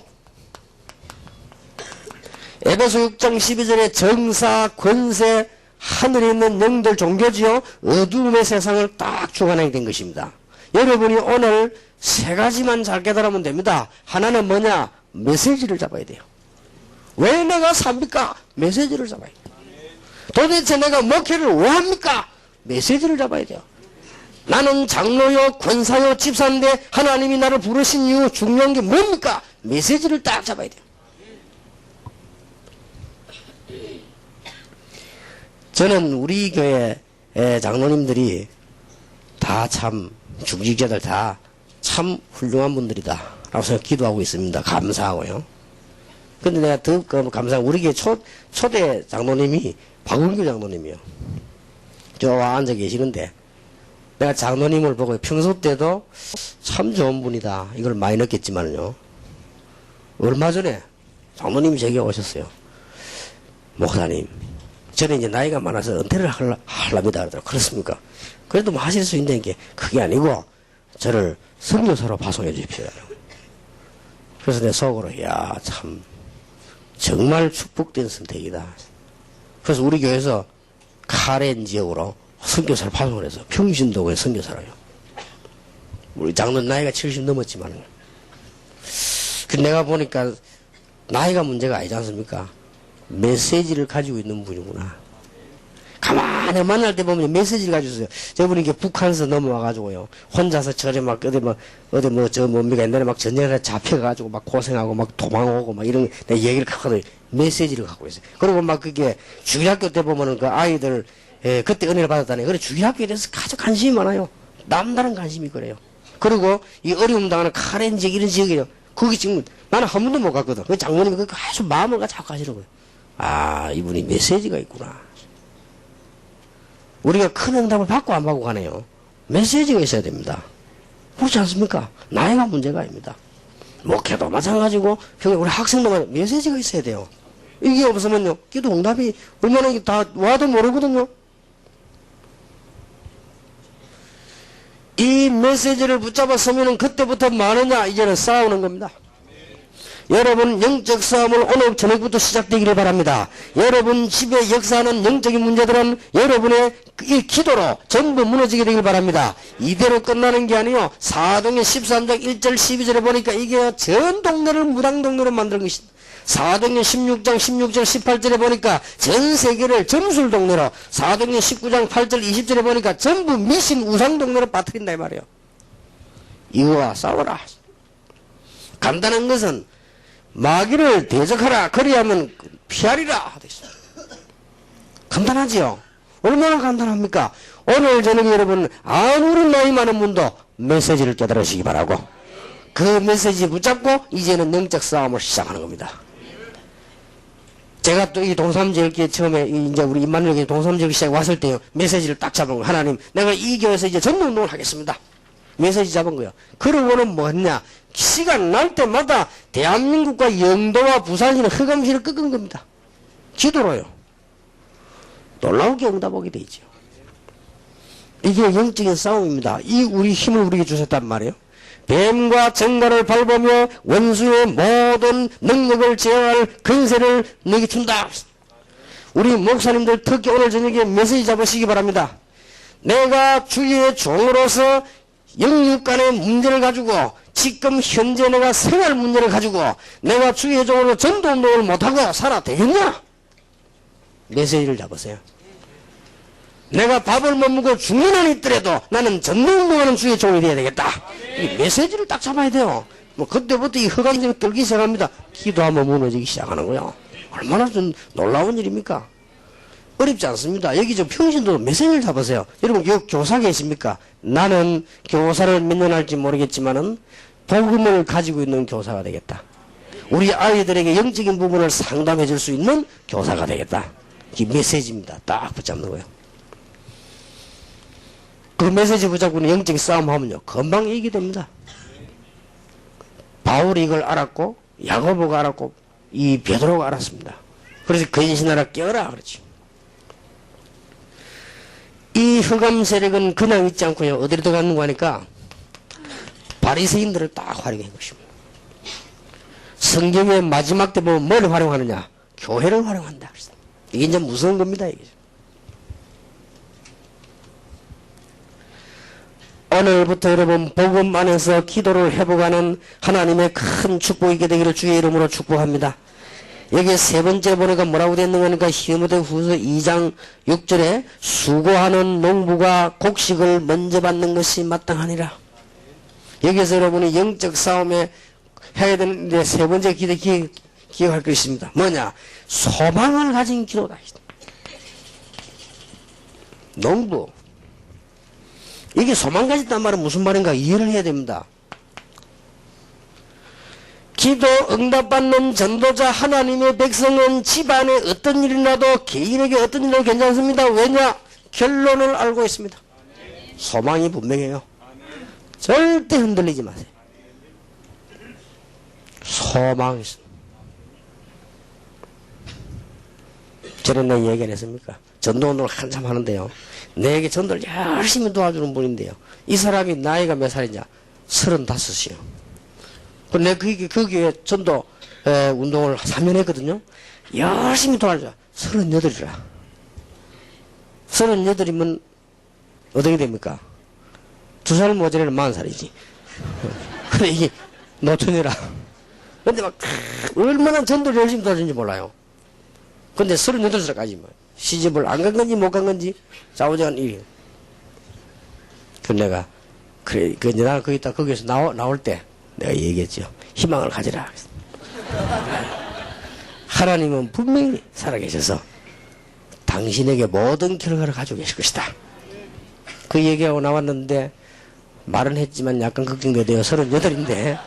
에베소 6장 12절에 정사, 권세, 하늘에 있는 영들 종교지요. 어두움의 세상을 딱 주관하게 된 것입니다. 여러분이 오늘 세 가지만 잘 깨달으면 됩니다. 하나는 뭐냐? 메시지를 잡아야 돼요. 왜 내가 삽니까? 메시지를 잡아야 돼요. 도대체 내가 목회를 왜 합니까? 메시지를 잡아야 돼요. 나는 장로요, 권사요, 집사인데 하나님이 나를 부르신 이유 중요한 게 뭡니까? 메시지를 딱 잡아야 돼요. 저는 우리 교회 장로님들이 다 참, 중직자들 다 참 훌륭한 분들이다 라고 생각 기도하고 있습니다. 감사하고요. 근데 내가 더 감사한 우리 교회 초대 장로님이 박은규 장로님이요. 저와 앉아 계시는데 내가 장로님을 보고 평소 때도 참 좋은 분이다 이걸 많이 느꼈지만요, 얼마 전에 장로님이 제게 오셨어요. 목사님, 저는 이제 나이가 많아서 은퇴를 하랍니다. 그러더라고요. 그렇습니까? 그래도 뭐 하실 수 있는 게 그게 아니고 저를 선교사로 파송해 주십시오. 그래서 내 속으로 야, 참 정말 축복된 선택이다. 그래서 우리 교회에서 카렌 지역으로 선교사를 파송을 해서 평신도구의 선교사로요. 우리 장로 나이가 70 넘었지만 그 내가 보니까 나이가 문제가 아니지 않습니까? 메시지를 가지고 있는 분이구나. 가만히 만날 때 보면 메시지를 가지고 있어요. 저분이 이게 북한에서 넘어와가지고요, 혼자서 저래 막 어디 뭐 저 뭡니까 옛날에 막 전쟁에 잡혀가지고 막 고생하고 막 도망오고 막 이런 내 얘기를 하거든요. 메시지를 갖고 있어요. 그리고 막 그게 주일학교 때 보면은 그 아이들 그때 은혜를 받았다네. 그래 주일학교에 대해서 아주 관심이 많아요. 남다른 관심이 그래요. 그리고 이 어려움 당하는 카렌 지역 이런 지역이에요. 거기 지금 나는 한 번도 못 갔거든. 그 장모님이 그 아주 마음을 가지고 가시는 거예요. 아, 이분이 메시지가 있구나. 우리가 큰 응답을 받고 안 받고 가네요. 메시지가 있어야 됩니다. 그렇지 않습니까? 나이가 문제가 아닙니다. 목회도 마찬가지고 우리 학생도 마찬가지고 메시지가 있어야 돼요. 이게 없으면요, 기도 응답이 얼마나 다 와도 모르거든요. 이 메시지를 붙잡았으면 그때부터 많으냐 이제는 싸우는 겁니다. 여러분 영적 싸움을 오늘 저녁부터 시작되기를 바랍니다. 여러분 집에 역사하는 영적인 문제들은 여러분의 이 기도로 전부 무너지게 되길 바랍니다. 이대로 끝나는 게 아니요, 사도행전 13장 1절 12절에 보니까 이게 전 동네를 무당동네로 만든 것입니다. 사도행전 16장 16절 18절에 보니까 전 세계를 점술 동네로, 사도행전 19장 8절 20절에 보니까 전부 미신 우상 동네로 빠뜨린다 이 말이에요. 이거와 싸워라. 간단한 것은 마귀를 대적하라, 그리하면 피하리라. 간단하지요? 얼마나 간단합니까? 오늘 저녁에 여러분 아무리 나이 많은 분도 메시지를 깨달으시기 바라고, 그 메시지 붙잡고 이제는 영적 싸움을 시작하는 겁니다. 제가 또 이 동삼지역에 처음에 이제 우리 임마누엘교회 동삼지역 시작에 왔을 때요, 메시지를 딱 잡은 거. 하나님, 내가 이 교회에서 이제 전도 운동을 하겠습니다. 메시지 잡은 거예요. 그러고는 뭐했냐? 시간 날 때마다 대한민국과 영도와 부산시는 흑암시를 끄은 겁니다. 기도로요. 놀라우게 응답하게 돼 있죠. 이게 영적인 싸움입니다. 이 우리 힘을 우리에게 주셨단 말이에요. 뱀과 정갈을 밟으며 원수의 모든 능력을 제어할 근세를 너에게 준다. 우리 목사님들 특히 오늘 저녁에 메시지 잡으시기 바랍니다. 내가 주의 종으로서 영육 간의 문제를 가지고, 지금 현재 내가 생활 문제를 가지고 내가 주의 종으로 전도운동을 못하고 살아 되겠냐? 메시지를 잡으세요. 내가 밥을 못 먹고 죽는 한이 있더라도 나는 전도운동하는 주의 종이 되어야 되겠다. 이 메시지를 딱 잡아야 돼요. 뭐 그때부터 이 흑암이 떨기 시작합니다. 기도하면 무너지기 시작하는 거예요. 얼마나 좀 놀라운 일입니까? 어렵지 않습니다. 여기 저 평신도 메시지를 잡으세요. 여러분 교사 계십니까? 나는 교사를 몇 년 할지 모르겠지만은 복음을 가지고 있는 교사가 되겠다. 우리 아이들에게 영적인 부분을 상담해 줄 수 있는 교사가 되겠다. 이 메시지입니다. 딱 붙잡는 거예요. 그 메시지 붙잡고는 영적인 싸움 하면요, 금방 이기게 됩니다. 바울이 이걸 알았고, 야고보가 알았고, 이 베드로가 알았습니다. 그래서 근신하라 깨어라 그렇지. 이 흑암 세력은 그냥 있지 않고요, 어디로 들어가는 거 하니까 바리새인들을 딱 활용한 것입니다. 성경의 마지막 때 보면 뭘 활용하느냐? 교회를 활용한다. 이게 이제 무서운 겁니다. 이게. 오늘부터 여러분 복음 안에서 기도를 회복하는 하나님의 큰 축복이 되기를 주의 이름으로 축복합니다. 여기 세 번째 보니까 뭐라고 됐는가 하니까 디모데후서 2장 6절에 수고하는 농부가 곡식을 먼저 받는 것이 마땅하니라. 여기서 여러분이 영적 싸움에 해야 되는데 세 번째 기억할 것이 있습니다. 뭐냐? 소망을 가진 기도다. 농부. 이게 소망 가졌단 말은 무슨 말인가 이해를 해야 됩니다. 기도 응답받는 전도자 하나님의 백성은 집안에 어떤 일이 나도 개인에게 어떤 일도 괜찮습니다. 왜냐? 결론을 알고 있습니다. 소망이 분명해요. 절대 흔들리지 마세요. 소망이 있습니다. 저는 내 얘기 안 했습니까? 전도 운동을 한참 하는데요. 내게 전도를 열심히 도와주는 분인데요. 이 사람이 나이가 몇 살이냐? 35이요. 내가 거기에 전도 운동을 3년 했거든요. 열심히 도와줘. 38이라. 38이면 어떻게 됩니까? 2살 모자라는 40살이지. 근데 이게 노천이라. 근데 막 얼마나 전도를 열심히 도와주는지 몰라요. 근데 38살까지 시집을 안 간 건지 못 간 건지 좌우지간 일이에요. 그 내가 그래 내가 거기서 나올 때 내가 얘기했죠. 희망을 가지라. 하나님은 분명히 살아계셔서 당신에게 모든 결과를 가지고 계실 것이다. 그 얘기하고 나왔는데 말은 했지만 약간 걱정돼요. 38인데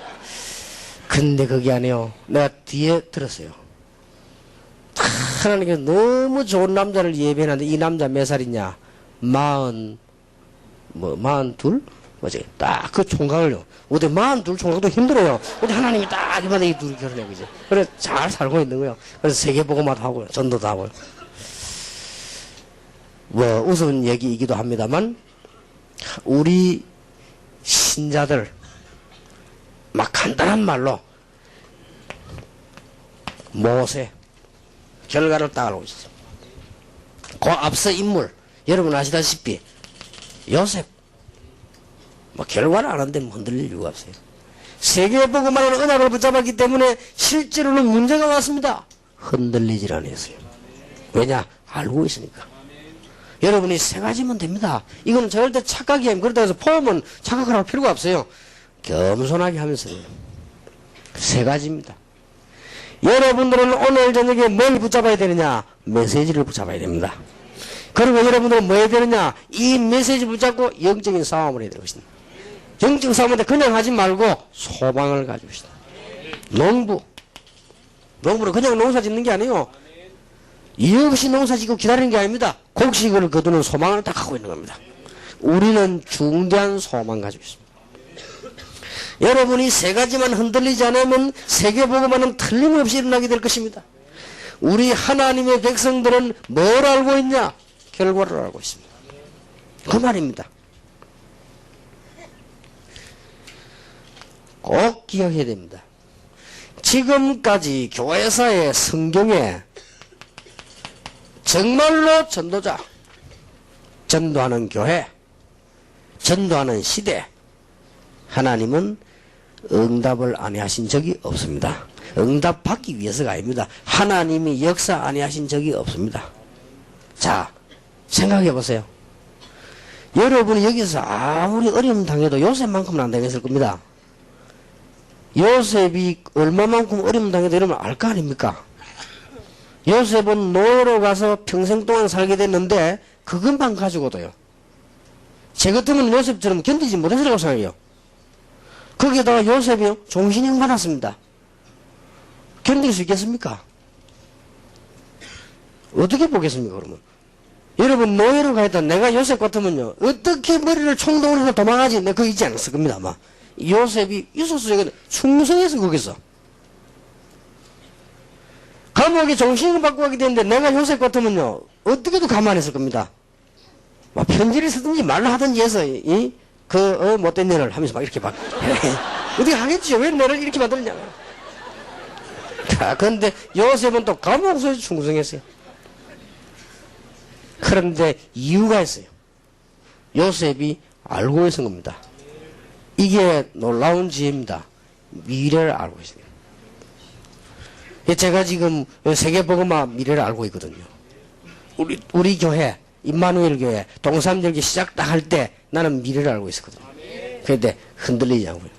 근데 그게 아니에요. 내가 뒤에 들었어요. 하나님께서 너무 좋은 남자를 예배했는데 이 남자 몇 살이냐? 42? 뭐지? 딱 그 총각을요. 어디 42 총각도 힘들어요. 근데 하나님이 딱 이마다 이 둘이 결혼해, 그지? 그래, 잘 살고 있는 거예요. 그래서 세계복음화도 하고요. 전도도 하고요. 뭐, 우스운 얘기이기도 합니다만, 우리 신자들, 막 간단한 말로, 모세, 결과를 딱 알고 있어요. 그 앞서 인물, 여러분 아시다시피, 요셉, 뭐 결과를 아는데 흔들릴 이유가 없어요. 세계복음화라는 은학을 붙잡았기 때문에 실제로는 문제가 왔습니다. 흔들리질 않았어요. 왜냐? 알고 있으니까. 여러분이 세 가지면 됩니다. 이거는 절대 착각이 아니에요. 그렇다고 해서 포함은 착각을 할 필요가 없어요. 겸손하게 하면서 세 가지입니다. 여러분들은 오늘 저녁에 뭘 붙잡아야 되느냐? 메시지를 붙잡아야 됩니다. 그리고 여러분들은 뭐 해야 되느냐? 이 메시지 붙잡고 영적인 싸움을 해야 되는 것입니다. 영적 싸움인데 그냥 하지 말고 소망을 가지고 있습니다. 농부는 그냥 농사 짓는 게 아니에요. 이유 없이 농사 짓고 기다리는 게 아닙니다. 곡식을 거두는 소망을 딱 하고 있는 겁니다. 우리는 중대한 소망 가지고 있습니다. 여러분이 세 가지만 흔들리지 않으면 세계복음화는 틀림없이 일어나게 될 것입니다. 우리 하나님의 백성들은 뭘 알고 있냐? 결과를 알고 있습니다. 그 말입니다. 꼭 기억해야 됩니다. 지금까지 교회사의 성경에 정말로 전도자, 전도하는 교회, 전도하는 시대, 하나님은 응답을 안 하신 적이 없습니다. 응답 받기 위해서가 아닙니다. 하나님이 역사 안 하신 적이 없습니다. 자, 생각해 보세요. 여러분이 여기서 아무리 어려움 당해도 요셉만큼은 안 당했을 겁니다. 요셉이 얼마만큼 어려움 당해도 여러분 알 거 아닙니까? 요셉은 노예로 가서 평생 동안 살게 됐는데 그것만 가지고도요. 제 같으면 요셉처럼 견디지 못했을 거라고 생각해요. 거기에다가 요셉이요, 종신형 받았습니다. 견딜 수 있겠습니까? 어떻게 보겠습니까, 그러면? 여러분, 노예로 가있다 내가 요셉 같으면요, 어떻게 머리를 총동을 해서 도망가지? 내가 그거 있지 않았을 겁니다, 아마. 요셉이 있었어요. 충성해서 거기서. 감옥에 종신형 받고 가게 되는데 내가 요셉 같으면요, 어떻게도 가만히 있을 겁니다. 막 편지를 쓰든지 말로 하든지 해서, 못된 년을 하면서 막 이렇게 막, 어떻게 하겠지요? 왜 너를 이렇게 만들냐? 그런데 요셉은 또 감옥에서 충성했어요. 그런데 이유가 있어요. 요셉이 알고 있는 겁니다. 이게 놀라운 지혜입니다. 미래를 알고 있습니다. 제가 지금 세계복음화 미래를 알고 있거든요. 우리 교회, 임마누엘 교회, 동삼절기 시작 딱 할 때 나는 미래를 알고 있었거든요. 그런데 흔들리지 않고요.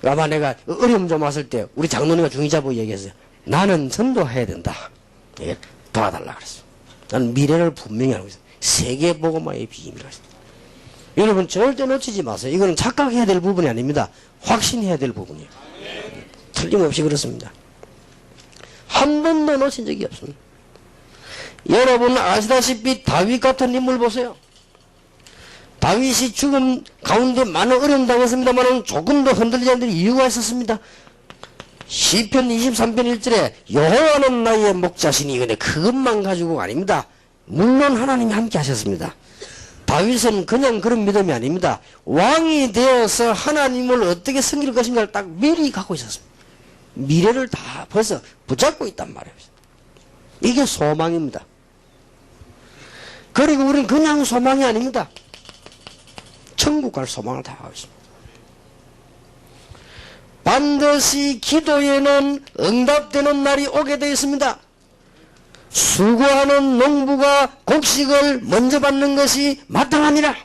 아마 내가 어려움 좀 왔을 때 우리 장로님과 중의자부 얘기했어요. 나는 전도해야 된다. 예, 도와달라 그랬어. 나는 미래를 분명히 알고 있어요. 세계복음화의 비밀이라고 했어요. 여러분 절대 놓치지 마세요. 이거는 착각해야 될 부분이 아닙니다. 확신해야 될 부분이에요. 틀림없이 그렇습니다. 한 번도 놓친 적이 없습니다. 여러분 아시다시피 다윗 같은 인물 보세요. 다윗이 죽음 가운데 많은 어려움 당했습니다만 조금 더 흔들리지 않는 이유가 있었습니다. 시편 23편 1절에 여호와는 나의 목자시니, 근데 그것만 가지고 아닙니다. 물론 하나님이 함께 하셨습니다. 다윗은 그냥 그런 믿음이 아닙니다. 왕이 되어서 하나님을 어떻게 섬길 것인가를 딱 미리 갖고 있었습니다. 미래를 다 벌써 붙잡고 있단 말이에요. 이게 소망입니다. 그리고 우리는 그냥 소망이 아닙니다. 천국 갈 소망을 다 하고 있습니다. 반드시 기도에는 응답되는 날이 오게 되어 있습니다. 수고하는 농부가 곡식을 먼저 받는 것이 마땅하니라.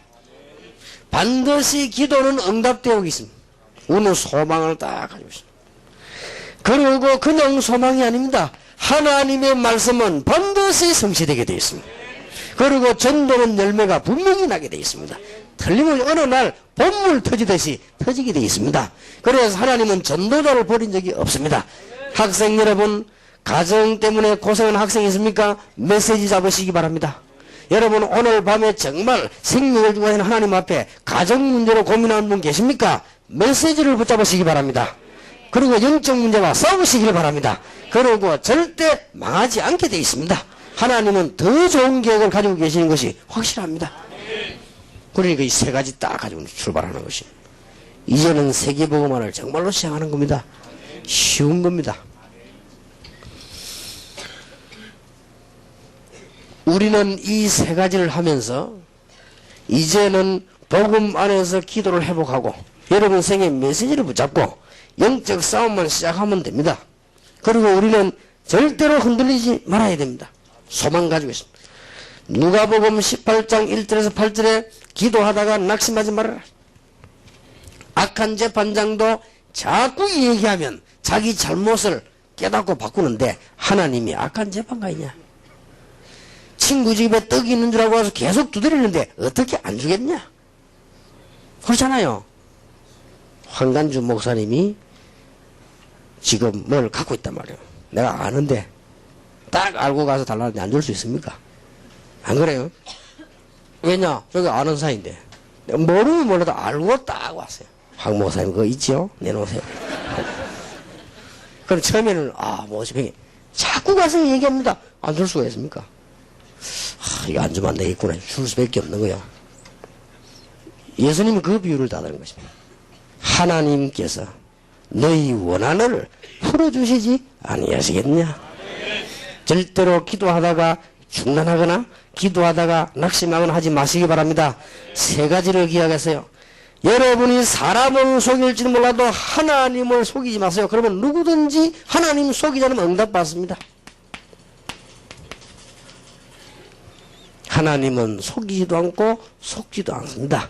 반드시 기도는 응답되어 있습니다. 우리는 소망을 딱 가지고 있습니다. 그리고 그냥 소망이 아닙니다. 하나님의 말씀은 반드시 성취되게 되어 있습니다. 그리고 전도는 열매가 분명히 나게 되어 있습니다. 틀림없이 어느 날 봇물 터지듯이 터지게 되어 있습니다. 그래서 하나님은 전도자를 버린 적이 없습니다. 학생 여러분, 가정 때문에 고생하는 학생이 있습니까? 메시지 잡으시기 바랍니다. 여러분 오늘 밤에 정말 생명을 주고 있는 하나님 앞에 가정 문제로 고민하는 분 계십니까? 메시지를 붙잡으시기 바랍니다. 그리고 영적 문제와 싸우시길 바랍니다. 그리고 절대 망하지 않게 되어 있습니다. 하나님은 더 좋은 계획을 가지고 계시는 것이 확실합니다. 그러니까 이 세 가지 딱 가지고 출발하는 것이, 이제는 세계복음화를 정말로 시작하는 겁니다. 쉬운 겁니다. 우리는 이 세 가지를 하면서 이제는 복음 안에서 기도를 회복하고 여러분 생의 메시지를 붙잡고 영적 싸움만 시작하면 됩니다. 그리고 우리는 절대로 흔들리지 말아야 됩니다. 소망 가지고 있습니다. 누가복음 18장 1절에서 8절에 기도하다가 낙심하지 말아라. 악한 재판장도 자꾸 얘기하면 자기 잘못을 깨닫고 바꾸는데 하나님이 악한 재판가이냐? 친구 집에 떡이 있는 줄 알고 와서 계속 두드리는데 어떻게 안 주겠냐? 그렇잖아요. 황간주 목사님이 지금 뭘 갖고 있단 말이에요. 내가 아는데 딱 알고 가서 달라는데 안 줄 수 있습니까? 안 그래요? 왜냐? 저기 아는 사이인데. 모르면 몰라도 알고 딱 왔어요. 황 목사님 그거 있죠? 내놓으세요. 그럼 처음에는 뭐지? 자꾸 가서 얘기합니다. 안 줄 수가 있습니까? 이거 안 주면 안 되겠구나. 줄 수밖에 없는 거야. 예수님은 그 비유를 다다른 것입니다. 하나님께서 너희 원한을 풀어주시지 아니하시겠냐? 절대로 기도하다가 중단하거나 기도하다가 낙심하거나 하지 마시기 바랍니다. 세 가지를 기억하세요. 여러분이 사람을 속일지는 몰라도 하나님을 속이지 마세요. 그러면 누구든지 하나님 속이지 않으면 응답받습니다. 하나님은 속이지도 않고 속지도 않습니다.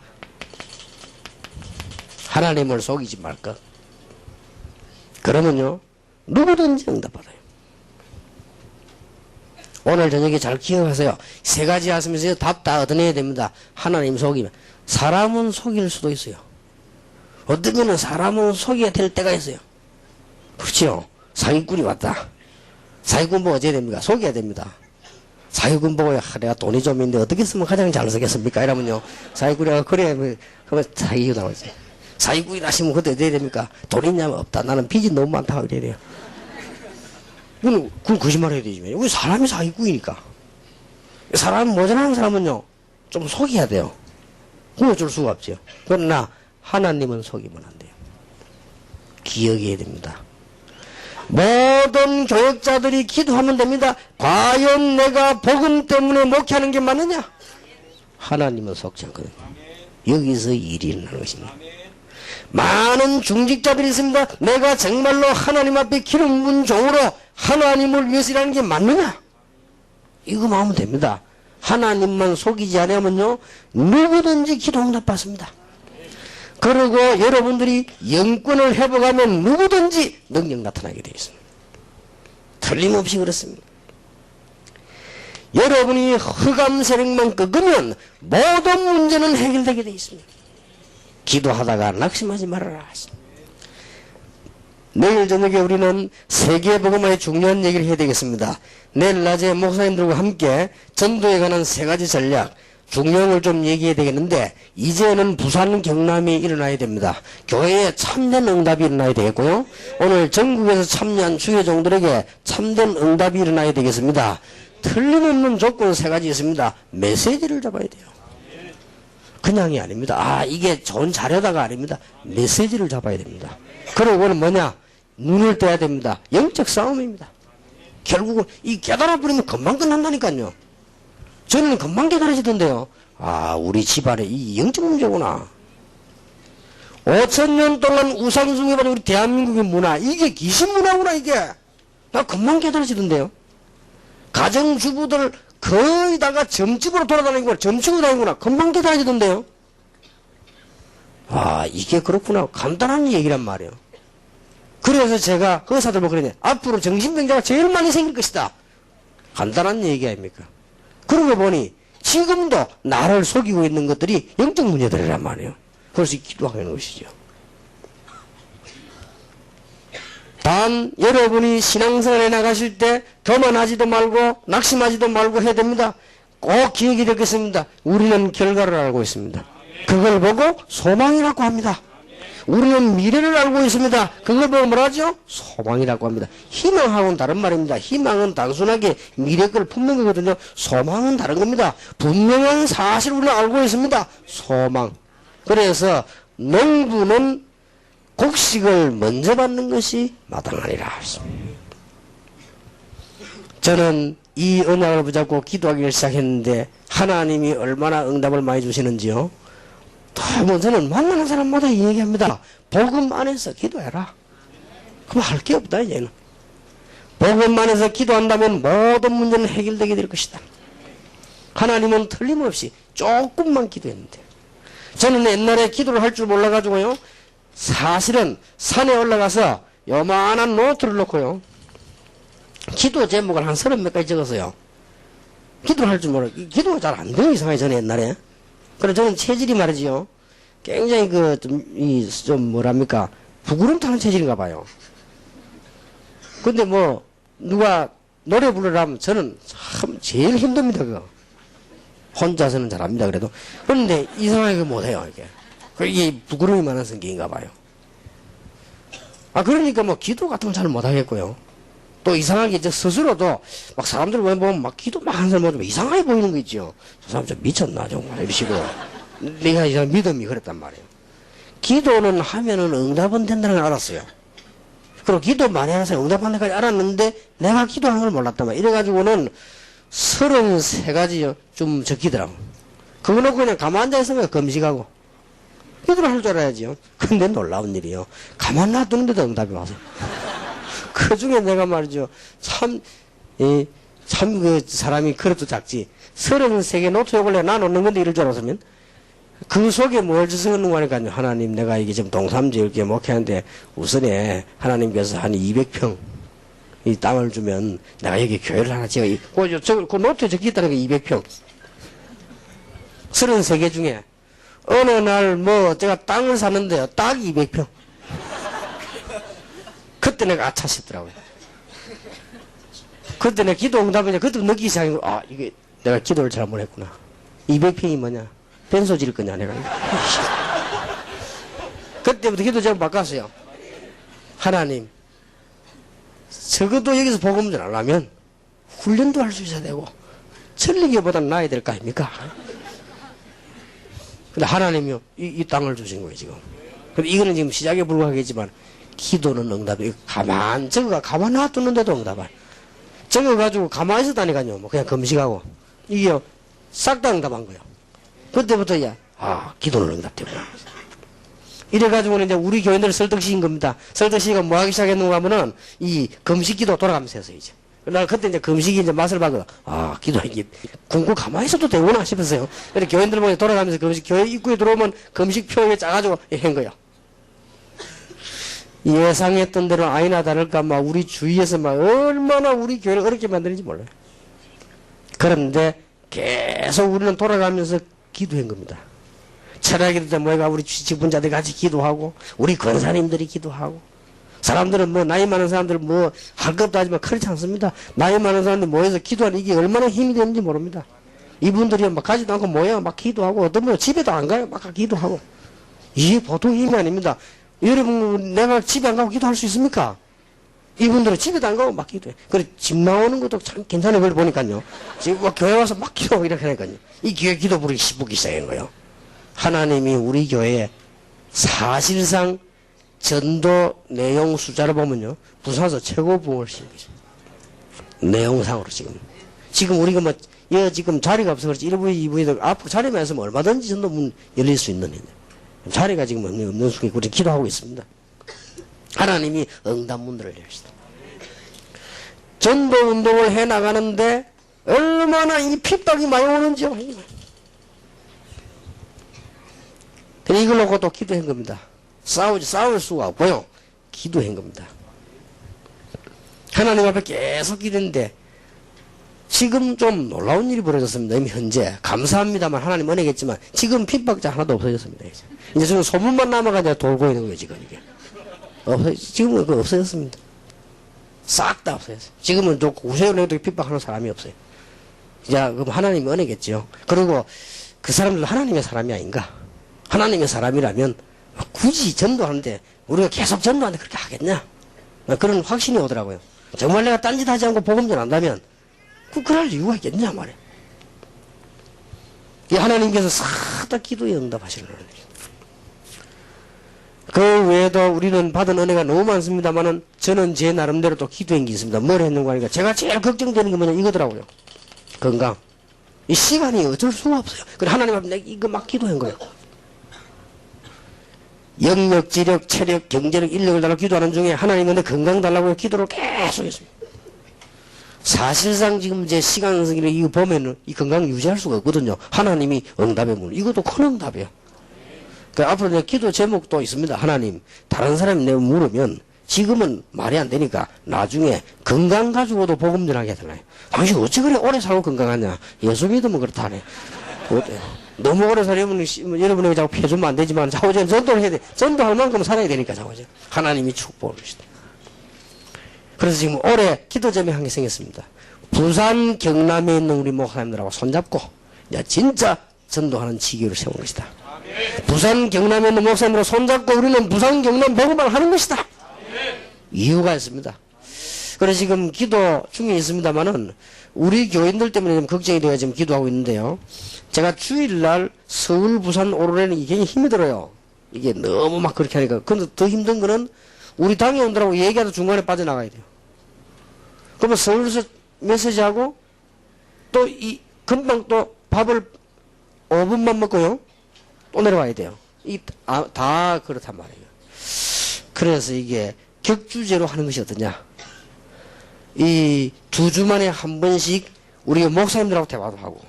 하나님을 속이지 말 것. 그러면요 누구든지 응답받아요. 오늘 저녁에 잘 기억하세요. 세 가지 하시면서 답 다 얻어내야 됩니다. 하나님 속이면. 사람은 속일 수도 있어요. 어떤 거는 사람은 속여야 될 때가 있어요. 그렇죠? 사기꾼이 왔다. 사기꾼 보고 어찌해야 됩니까? 속여야 됩니다. 사기꾼 보고 내가 돈이 좀 있는데 어떻게 쓰면 가장 잘 쓰겠습니까? 이러면요 사기꾼이 그래 그러면 사기꾼이 나오지. 사기꾼이 나시면 그때 어떻게 해야 됩니까? 돈 있냐면 없다. 나는 빚이 너무 많다. 이래야 돼요. 그건 거짓말 해야 되지. 우리 사람이 사기꾼이니까. 사람 모자라는 사람은요 좀 속여야 돼요. 구워줄 수가 없죠. 그러나 하나님은 속이면 안 돼요. 기억해야 됩니다. 모든 교역자들이 기도하면 됩니다. 과연 내가 복음 때문에 목회하는 게 맞느냐? 하나님은 속지 않거든요. 여기서 일이 일어나는 것입니다. 많은 중직자들이 있습니다. 내가 정말로 하나님 앞에 기름 부은 종으로 하나님을 위해서 일하는 게 맞느냐? 이거만 하면 됩니다. 하나님만 속이지 않으면요 누구든지 기도 응답 받습니다. 그리고 여러분들이 영권을 회복하면 누구든지 능력 나타나게 되어 있습니다. 틀림없이 그렇습니다. 여러분이 흑암 세력만 꺾으면 모든 문제는 해결되게 되어 있습니다. 기도하다가 낙심하지 말아라. 내일 저녁에 우리는 세계복음화의 중요한 얘기를 해야 되겠습니다. 내일 낮에 목사님들과 함께 전도에 관한 3가지 전략, 중요한 걸 좀 얘기해야 되겠는데, 이제는 부산 경남이 일어나야 됩니다. 교회에 참된 응답이 일어나야 되겠고요. 오늘 전국에서 참여한 주회종들에게 참된 응답이 일어나야 되겠습니다. 틀림없는 조건 3가지 있습니다. 메시지를 잡아야 돼요. 그냥이 아닙니다. 아, 이게 좋은 자료다가 아닙니다. 메시지를 잡아야 됩니다. 그리고는 뭐냐? 눈을 떼야 됩니다. 영적 싸움입니다. 결국은 이 깨달아버리면 금방 끝난다니까요. 저는 금방 깨달아지던데요. 아, 우리 집안에 이 영적 문제구나. 5,000년 동안 우상숭배받은 우리 대한민국의 문화, 이게 귀신 문화구나, 이게. 나 금방 깨달아지던데요. 가정주부들 거의 다가 점집으로 돌아다니는구나. 점치고 다니는구나. 금방 깨달아지던데요. 아, 이게 그렇구나. 간단한 얘기란 말이에요. 그래서 제가 의사들 보고 그러네. 앞으로 정신병자가 제일 많이 생길 것이다. 간단한 얘기 아닙니까? 그러고 보니 지금도 나를 속이고 있는 것들이 영적 문제들이란 말이에요. 그래서 기도하는 것이죠. 단 여러분이 신앙생활에 나가실 때 교만하지도 말고 낙심하지도 말고 해야 됩니다. 꼭 기억이 되겠습니다. 우리는 결과를 알고 있습니다. 그걸 보고 소망이라고 합니다. 우리는 미래를 알고 있습니다. 그걸 보고 뭐라죠? 소망이라고 합니다. 희망하고는 다른 말입니다. 희망은 단순하게 미래 걸 품는 거거든요. 소망은 다른 겁니다. 분명한 사실을 우리는 알고 있습니다. 소망. 그래서 농부는 곡식을 먼저 받는 것이 마땅하니라. 저는 이 언약을 붙잡고 기도하기를 시작했는데 하나님이 얼마나 응답을 많이 주시는지요. 또 저는 만나는 사람마다 이 얘기합니다. 복음 안에서 기도해라. 그럼 할 게 없다 이제는. 복음 안에서 기도한다면 모든 문제는 해결되게 될 것이다. 하나님은 틀림없이 조금만 기도했는데, 저는 옛날에 기도를 할 줄 몰라가지고요, 사실은 산에 올라가서 요만한 노트를 놓고요, 기도 제목을 한 30몇 가지 적었어요. 기도를 할 줄 몰라. 기도가 잘 안 돼요, 이상하게. 저는 옛날에. 그래서 저는 체질이 말이지요, 굉장히 좀 뭐랍니까, 부구름 타는 체질인가 봐요. 근데 뭐 누가 노래 부르라면 저는 참 제일 힘듭니다. 그거 혼자서는 잘합니다. 그래도. 그런데 이상하게 못해요. 이게 부구름이 많은 성격인가 봐요. 아, 그러니까 뭐 기도 같은 건 잘 못하겠고요. 또 이상하게 저 스스로도 막 사람들 보면 막 기도 막 하는 사람 보면 이상하게 보이는 거 있죠. 저 사람 좀 미쳤나 정말 이러시고. 내가 이상 믿음이 그랬단 말이에요. 기도는 하면은 응답은 된다는 걸 알았어요. 그리고 기도 많이 하는 사람이 응답하는 데까지 알았는데 내가 기도하는 걸 몰랐단 말이에요. 이래가지고는 33가지 좀 적히더라고. 그거 놓고 그냥 가만 앉아있으면 검식하고 기도를 할 줄 알아야지요. 근데 놀라운 일이요, 가만 놔두는데도 응답이 와서 그 중에 내가 말이죠, 참 그 사람이 그릇도 작지, 33개 노트 요걸 내가 나놓는 건데 이럴 줄 알았으면 그 속에 뭘 적었는가 하니까요, 하나님 내가 이게 지금 동삼지을게 목회하는데 우선에 하나님께서 한 200평 이 땅을 주면 내가 여기 교회를 하나 지어. 그 노트에 적혀있다는 게 200평. 33개 중에 어느 날 뭐 제가 땅을 샀는데요, 딱 200평. 그때 내가 아차 싶더라고요. 그때 내가 기도 응답이냐, 그때 느끼기 시작한 거, 아, 이게 내가 기도를 잘못했구나. 200평이 뭐냐, 변소 지을 거냐 내가. 그때부터 기도 제목 바꿨어요. 하나님, 적어도 여기서 복음 좀 하려면 훈련도 할 수 있어야 되고 천리교보다는 나아야 될 거 아닙니까? 근데 하나님이요, 이 땅을 주신 거예요 지금. 근데 이거는 지금 시작에 불과하겠지만 기도는 응답이, 가만 놔두는데도 응답을. 적어가지고 가만히 있었다니까요. 뭐 그냥 금식하고. 이게요, 싹 다 응답한 거예요. 그때부터 기도는 응답되구나. 이래가지고는 이제 우리 교인들을 설득시킨 겁니다. 설득시키고 뭐 하기 시작했는가 하면은 이 금식기도 돌아가면서 했어요, 이제. 나 그때 이제 금식이 이제 맛을 봐거든. 기도 이게 굶고 가만히 있어도 되구나 싶었어요. 그래서 교인들 보니 돌아가면서 금식, 교회 입구에 들어오면 금식표에 짜가지고 한 거예요. 예상했던 대로 아니나 다를까 우리 주위에서 얼마나 우리 교회를 어렵게 만드는지 몰라요. 그런데 계속 우리는 돌아가면서 기도한 겁니다. 철학기도 때 모여가 우리 직분자들 같이 기도하고 우리 권사님들이 기도하고 사람들은 나이 많은 사람들 할 것도 하지만 그렇지 않습니다. 나이 많은 사람들 모여서 기도하는 이게 얼마나 힘이 되는지 모릅니다. 이분들이 가지도 않고 모여 막 기도하고 어떤 분은 집에도 안 가요. 막 기도하고 이게 보통 힘이 아닙니다. 여러분 내가 집에 안 가고 기도할 수 있습니까? 이분들은 집에도 안 가고 막 기도해. 그래 집 나오는 것도 참 괜찮은 걸 보니까요. 지금 교회 와서 막 기도하고 이렇게 하니까요. 이 교회 기도 부르기 시부기 시작한 거예요. 하나님이 우리 교회에 사실상 전도 내용 숫자를 보면요. 부산에서 최고 부흥을 시킨 거죠. 내용상으로 지금 우리가 지금 자리가 없어 그렇지 1부, 2부에도 앞으로 자리만 있으면 얼마든지 전도 문 열릴 수 있는 일인데 자리가 지금 없는 속에 우리 기도하고 있습니다. 하나님이 응답문들을 열시다. 전도 운동을 해 나가는데 얼마나 이 핍박이 많이 오는지요. 그래 이걸 놓고 또 기도한 겁니다. 싸울 수가 없고요. 기도한 겁니다. 하나님 앞에 계속 기도했는데 지금 좀 놀라운 일이 벌어졌습니다. 이미 현재 감사합니다만 하나님 은혜겠지만 지금 핍박자 하나도 없어졌습니다. 이제 지금 소문만 남아가지고 돌고 있는 거예요. 지금 이게 지금은 그거 없어졌습니다. 싹 다 없어졌어요. 지금은 또 구세군에도 핍박하는 사람이 없어요. 자, 그럼 하나님의 은혜겠죠. 그리고 그 사람들도 하나님의 사람이 아닌가? 하나님의 사람이라면 굳이 전도하는데 우리가 계속 전도하는데 그렇게 하겠냐? 그런 확신이 오더라고요. 정말 내가 딴짓 하지 않고 복음 전한다면 그럴 이유가 있겠냐 말이야. 이 하나님께서 싹 다 기도에 응답하시는 거예요. 그 외에도 우리는 받은 은혜가 너무 많습니다만은 저는 제 나름대로 또 기도한 게 있습니다. 뭘 했는가 하니까 제가 제일 걱정되는 게 뭐냐 이거더라고요. 건강. 이 시간이 어쩔 수가 없어요. 그래 하나님 앞에 내가 이거 막 기도한 거예요. 영력, 지력, 체력, 경제력, 인력을 달라고 기도하는 중에 하나님은 내 건강 달라고 기도를 계속 했습니다. 사실상 지금 제 시간을 이거 보면은 이 건강 유지할 수가 없거든요. 하나님이 응답의 문. 이것도 큰 응답이에요. 그러니까 앞으로 내 기도 제목도 있습니다. 하나님, 다른 사람이 내가 물으면 지금은 말이 안 되니까 나중에 건강 가지고도 복음 전하게 해달라요. 당신 어찌 그래 오래 살고 건강하냐? 예수 믿으면 그렇다네. 너무 오래 살려면 여러분에게 자꾸 피해주면 안 되지만 자꾸 전도를 해야 돼. 전도할 만큼 살아야 되니까 자꾸 하나님이 축복을 주시다. 그래서 지금 올해 기도 제목 한 개 생겼습니다. 부산 경남에 있는 우리 목사님들하고 손잡고 이제 진짜 전도하는 지교를 세우는 것이다. 부산 경남에 있는 목사님들하고 손잡고 우리는 부산 경남 복음을 하는 것이다. 이유가 있습니다. 그래서 지금 기도 중에 있습니다만은 우리 교인들 때문에 좀 걱정이 되어 지금 기도하고 있는데요. 제가 주일날 서울 부산 오르내는 이게 굉장히 힘이 들어요. 이게 너무 막 그렇게 하니까. 근데 더 힘든 거는 우리 당에 온다라고 얘기하다 중간에 빠져나가야 돼요. 그러면 서울에서 메시지하고 또 금방 또 밥을 5분만 먹고요. 또 내려와야 돼요. 다 그렇단 말이에요. 그래서 이게 격주제로 하는 것이 어떠냐. 이 2주 만에 한 번씩 우리 목사님들하고 대화도 하고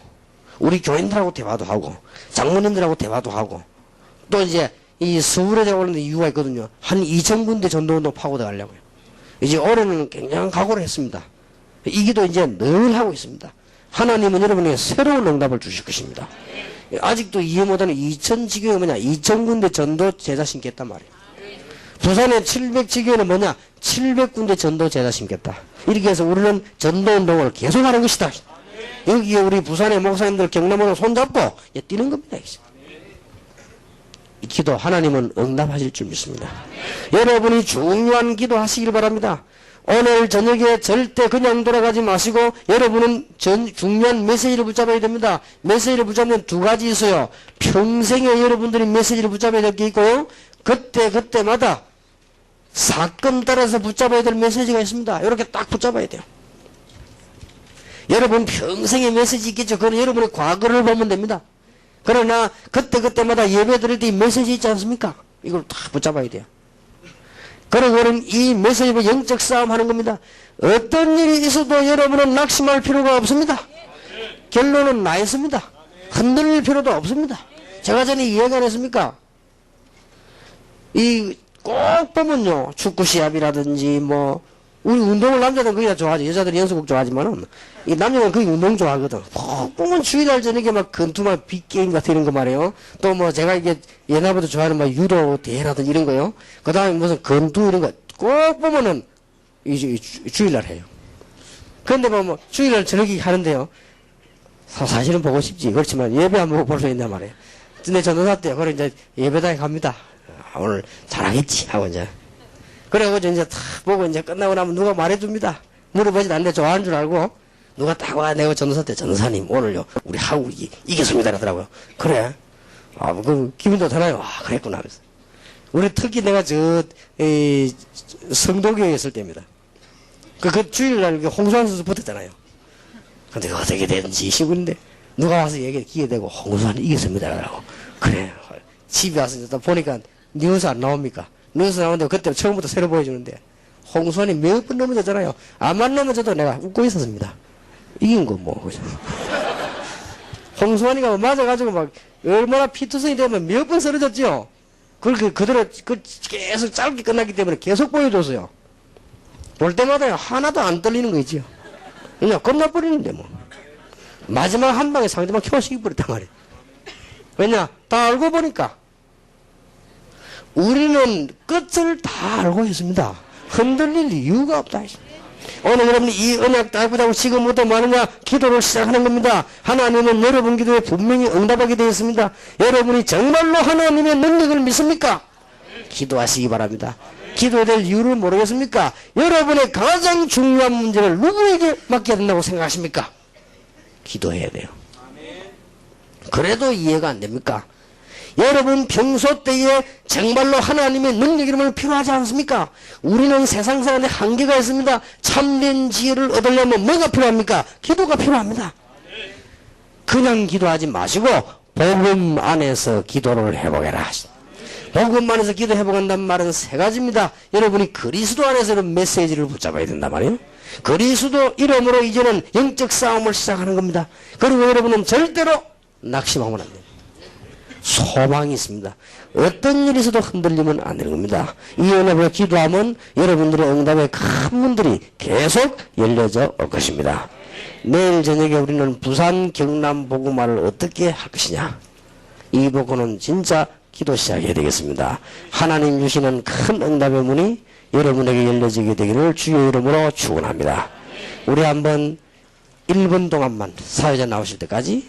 우리 교인들하고 대화도 하고 장모님들하고 대화도 하고 또 이제 이 서울에 제가 오는데 이유가 있거든요. 한 2,000군데 전도운동 파고들 하려고요. 이제 올해는 굉장한 각오를 했습니다. 이 기도 이제 늘 하고 있습니다. 하나님은 여러분에게 새로운 응답을 주실 것입니다. 아직도 이해 못하는 2,000지교는 뭐냐? 2,000군데 전도 제자 심겠단 말이에요. 부산의 700지교는 뭐냐? 700군데 전도 제자 심겠다. 이렇게 해서 우리는 전도운동을 계속하는 것이다. 여기에 우리 부산의 목사님들 경남으로 손잡고 뛰는 겁니다. 이 기도 하나님은 응답하실 줄 믿습니다. 여러분이 중요한 기도 하시길 바랍니다. 오늘 저녁에 절대 그냥 돌아가지 마시고 여러분은 중요한 메시지를 붙잡아야 됩니다. 메시지를 붙잡는 2가지 있어요. 평생에 여러분들이 메시지를 붙잡아야 될 게 있고요. 그때마다 사건 따라서 붙잡아야 될 메시지가 있습니다. 이렇게 딱 붙잡아야 돼요. 여러분 평생의 메시지 있겠죠. 그건 여러분의 과거를 보면 됩니다. 그러나 그때그때마다 예배 드릴 때 이 메시지 있지 않습니까? 이걸 다 붙잡아야 돼요. 그리고는 이 메시지로 영적 싸움 하는 겁니다. 어떤 일이 있어도 여러분은 낙심할 필요가 없습니다. 결론은 나 있습니다. 흔들릴 필요도 없습니다. 제가 전에 이야기 안 했습니까? 이 꼭 보면요, 축구 시합이라든지 뭐 우리 운동을 남자들은 거의 다 좋아하죠. 여자들은 연습곡 좋아하지만은 이 남자는 거의 운동 좋아하거든. 꼭 보면 주일날 저녁에 막 권투만 빅게임 같은 이런 거 말이에요. 또 뭐 제가 이게 옛날부터 좋아하는 막 유도 대회라든지 이런 거요. 그 다음에 무슨 권투 이런 거 꼭 보면은 주일날 해요. 그런데 뭐 주일날 저녁에 하는데요. 사실은 보고 싶지. 그렇지만 예배 안 보고 볼 수 있단 말이에요. 근데 전도사 때요. 그래 이제 예배당에 갑니다. 오늘 잘하겠지 하고 이제. 그래가지고 이제 탁 보고 이제 끝나고 나면 누가 말해줍니다. 물어보지도 않는데 좋아하는 줄 알고 누가 딱 와 내가 전도사 때 전도사님 오늘요 우리 한국이 이겼습니다 그러더라고요. 그래? 아, 그 기분 좋잖아요. 아, 그랬구나 하면서. 우리 특히 내가 성도교에 있을 때입니다. 그 주일날 홍수환 선수 붙었잖아요. 근데 어떻게 됐는지 시군인데 누가 와서 기회 되고 홍수환이 이겼습니다 그러고. 그래. 집에 와서 이제 또 보니까 뉴스 안 나옵니까? 뉴스 나오는데 그때 처음부터 새로 보여주는데 홍수환이 몇 번 넘어졌잖아요. 안만 넘어져도 내가 웃고 있었습니다. 이긴 거 뭐. 홍수환이가 맞아가지고 막 얼마나 피투성이 되면 몇 번 쓰러졌죠. 그렇게 그대로 계속 짧게 끝났기 때문에 계속 보여줬어요. 볼 때마다 하나도 안 떨리는 거 있지요. 그냥 끝나버리는데 뭐. 마지막 한 방에 상대방 켜시기 버렸단 말이에요. 왜냐? 다 알고 보니까. 우리는 끝을 다 알고 있습니다. 흔들릴 이유가 없다. 오늘 여러분이 이 언약 따고자고 지금부터 뭐 하느냐? 기도를 시작하는 겁니다. 하나님은 여러분 기도에 분명히 응답하게 되어 있습니다. 여러분이 정말로 하나님의 능력을 믿습니까? 기도하시기 바랍니다. 기도해야 될 이유를 모르겠습니까? 여러분의 가장 중요한 문제를 누구에게 맡겨야 된다고 생각하십니까? 기도해야 돼요. 그래도 이해가 안 됩니까? 여러분 평소 때에 정말로 하나님의 능력 이름을 필요하지 않습니까? 우리는 세상 사람의 한계가 있습니다. 참된 지혜를 얻으려면 뭐가 필요합니까? 기도가 필요합니다. 그냥 기도하지 마시고 복음 안에서 기도를 해보게라. 복음 안에서 기도해보간다는 말은 세 가지입니다. 여러분이 그리스도 안에서 이런 메시지를 붙잡아야 된단 말이에요. 그리스도 이름으로 이제는 영적 싸움을 시작하는 겁니다. 그리고 여러분은 절대로 낙심하면 안 돼요. 소망이 있습니다. 어떤 일이 있어도 흔들리면 안 되는 겁니다. 이 은혜로 기도하면 여러분들의 응답의 큰 문들이 계속 열려져 올 것입니다. 내일 저녁에 우리는 부산 경남 복음화를 어떻게 할 것이냐, 이 부분은 진짜 기도 시작해야 되겠습니다. 하나님 주시는 큰 응답의 문이 여러분에게 열려지게 되기를 주의 이름으로 축원합니다. 우리 한번 1분 동안만 사회자 나오실 때까지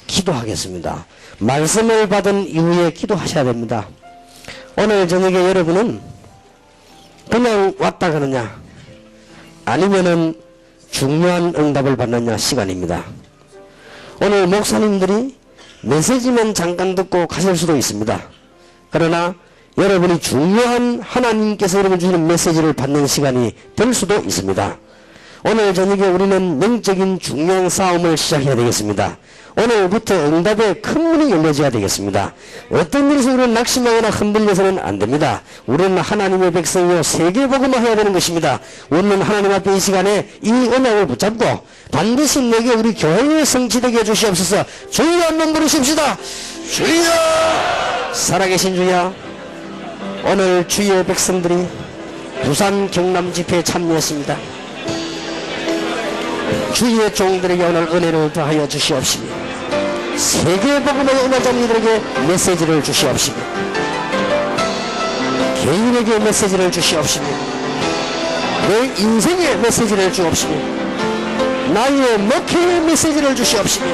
기도하겠습니다. 말씀을 받은 이후에 기도하셔야 됩니다. 오늘 저녁에 여러분은 그냥 왔다 가느냐 아니면은 중요한 응답을 받느냐 시간입니다. 오늘 목사님들이 메시지만 잠깐 듣고 가실 수도 있습니다. 그러나 여러분이 중요한 하나님께서 여러분 주시는 메시지를 받는 시간이 될 수도 있습니다. 오늘 저녁에 우리는 영적인 중요한 싸움을 시작해야 되겠습니다. 오늘부터 응답의 큰 문이 열려져야 되겠습니다. 어떤 일에서 우리는 낙심하거나 흔들려서는 안 됩니다. 우리는 하나님의 백성이요 세계복음화 해야 되는 것입니다. 우리는 하나님 앞에 이 시간에 이 언약을 붙잡고 반드시 내게 우리 교회에 성취되게 해주시옵소서. 주여 한번 부르십시다. 주여, 살아계신 주여, 오늘 주의 백성들이 부산 경남 집회에 참여했습니다. 주의 종들에게 오늘 은혜를 더하여 주시옵시며 세계복음의 은혜자들에게 메시지를 주시옵시며 개인에게 메시지를 주시옵시며 내 인생의 메시지를 주옵시며 나의 목회의 메시지를 주시옵시며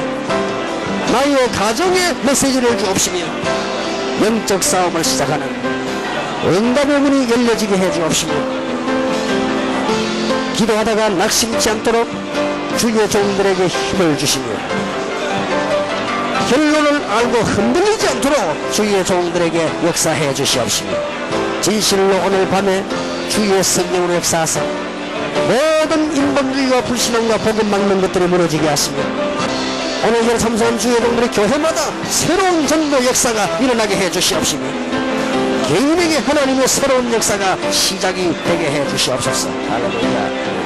나의 가정의 메시지를 주옵시며 영적 싸움을 시작하는 응답의 문이 열려지게 해 주옵시며 기도하다가 낙심치 않도록 주의 종들에게 힘을 주시며 결론을 알고 흔들리지 않도록 주의 종들에게 역사해 주시옵시며 진실로 오늘 밤에 주의 성령으로 역사하사 모든 인본주의와 불신앙과 복음 막는 것들이 무너지게 하시며 오늘 교회 참석한 주회동들의 교회마다 새로운 전도 역사가 일어나게 해 주시옵시며 개인에게 하나님의 새로운 역사가 시작이 되게 해 주시옵소서. 할렐루야.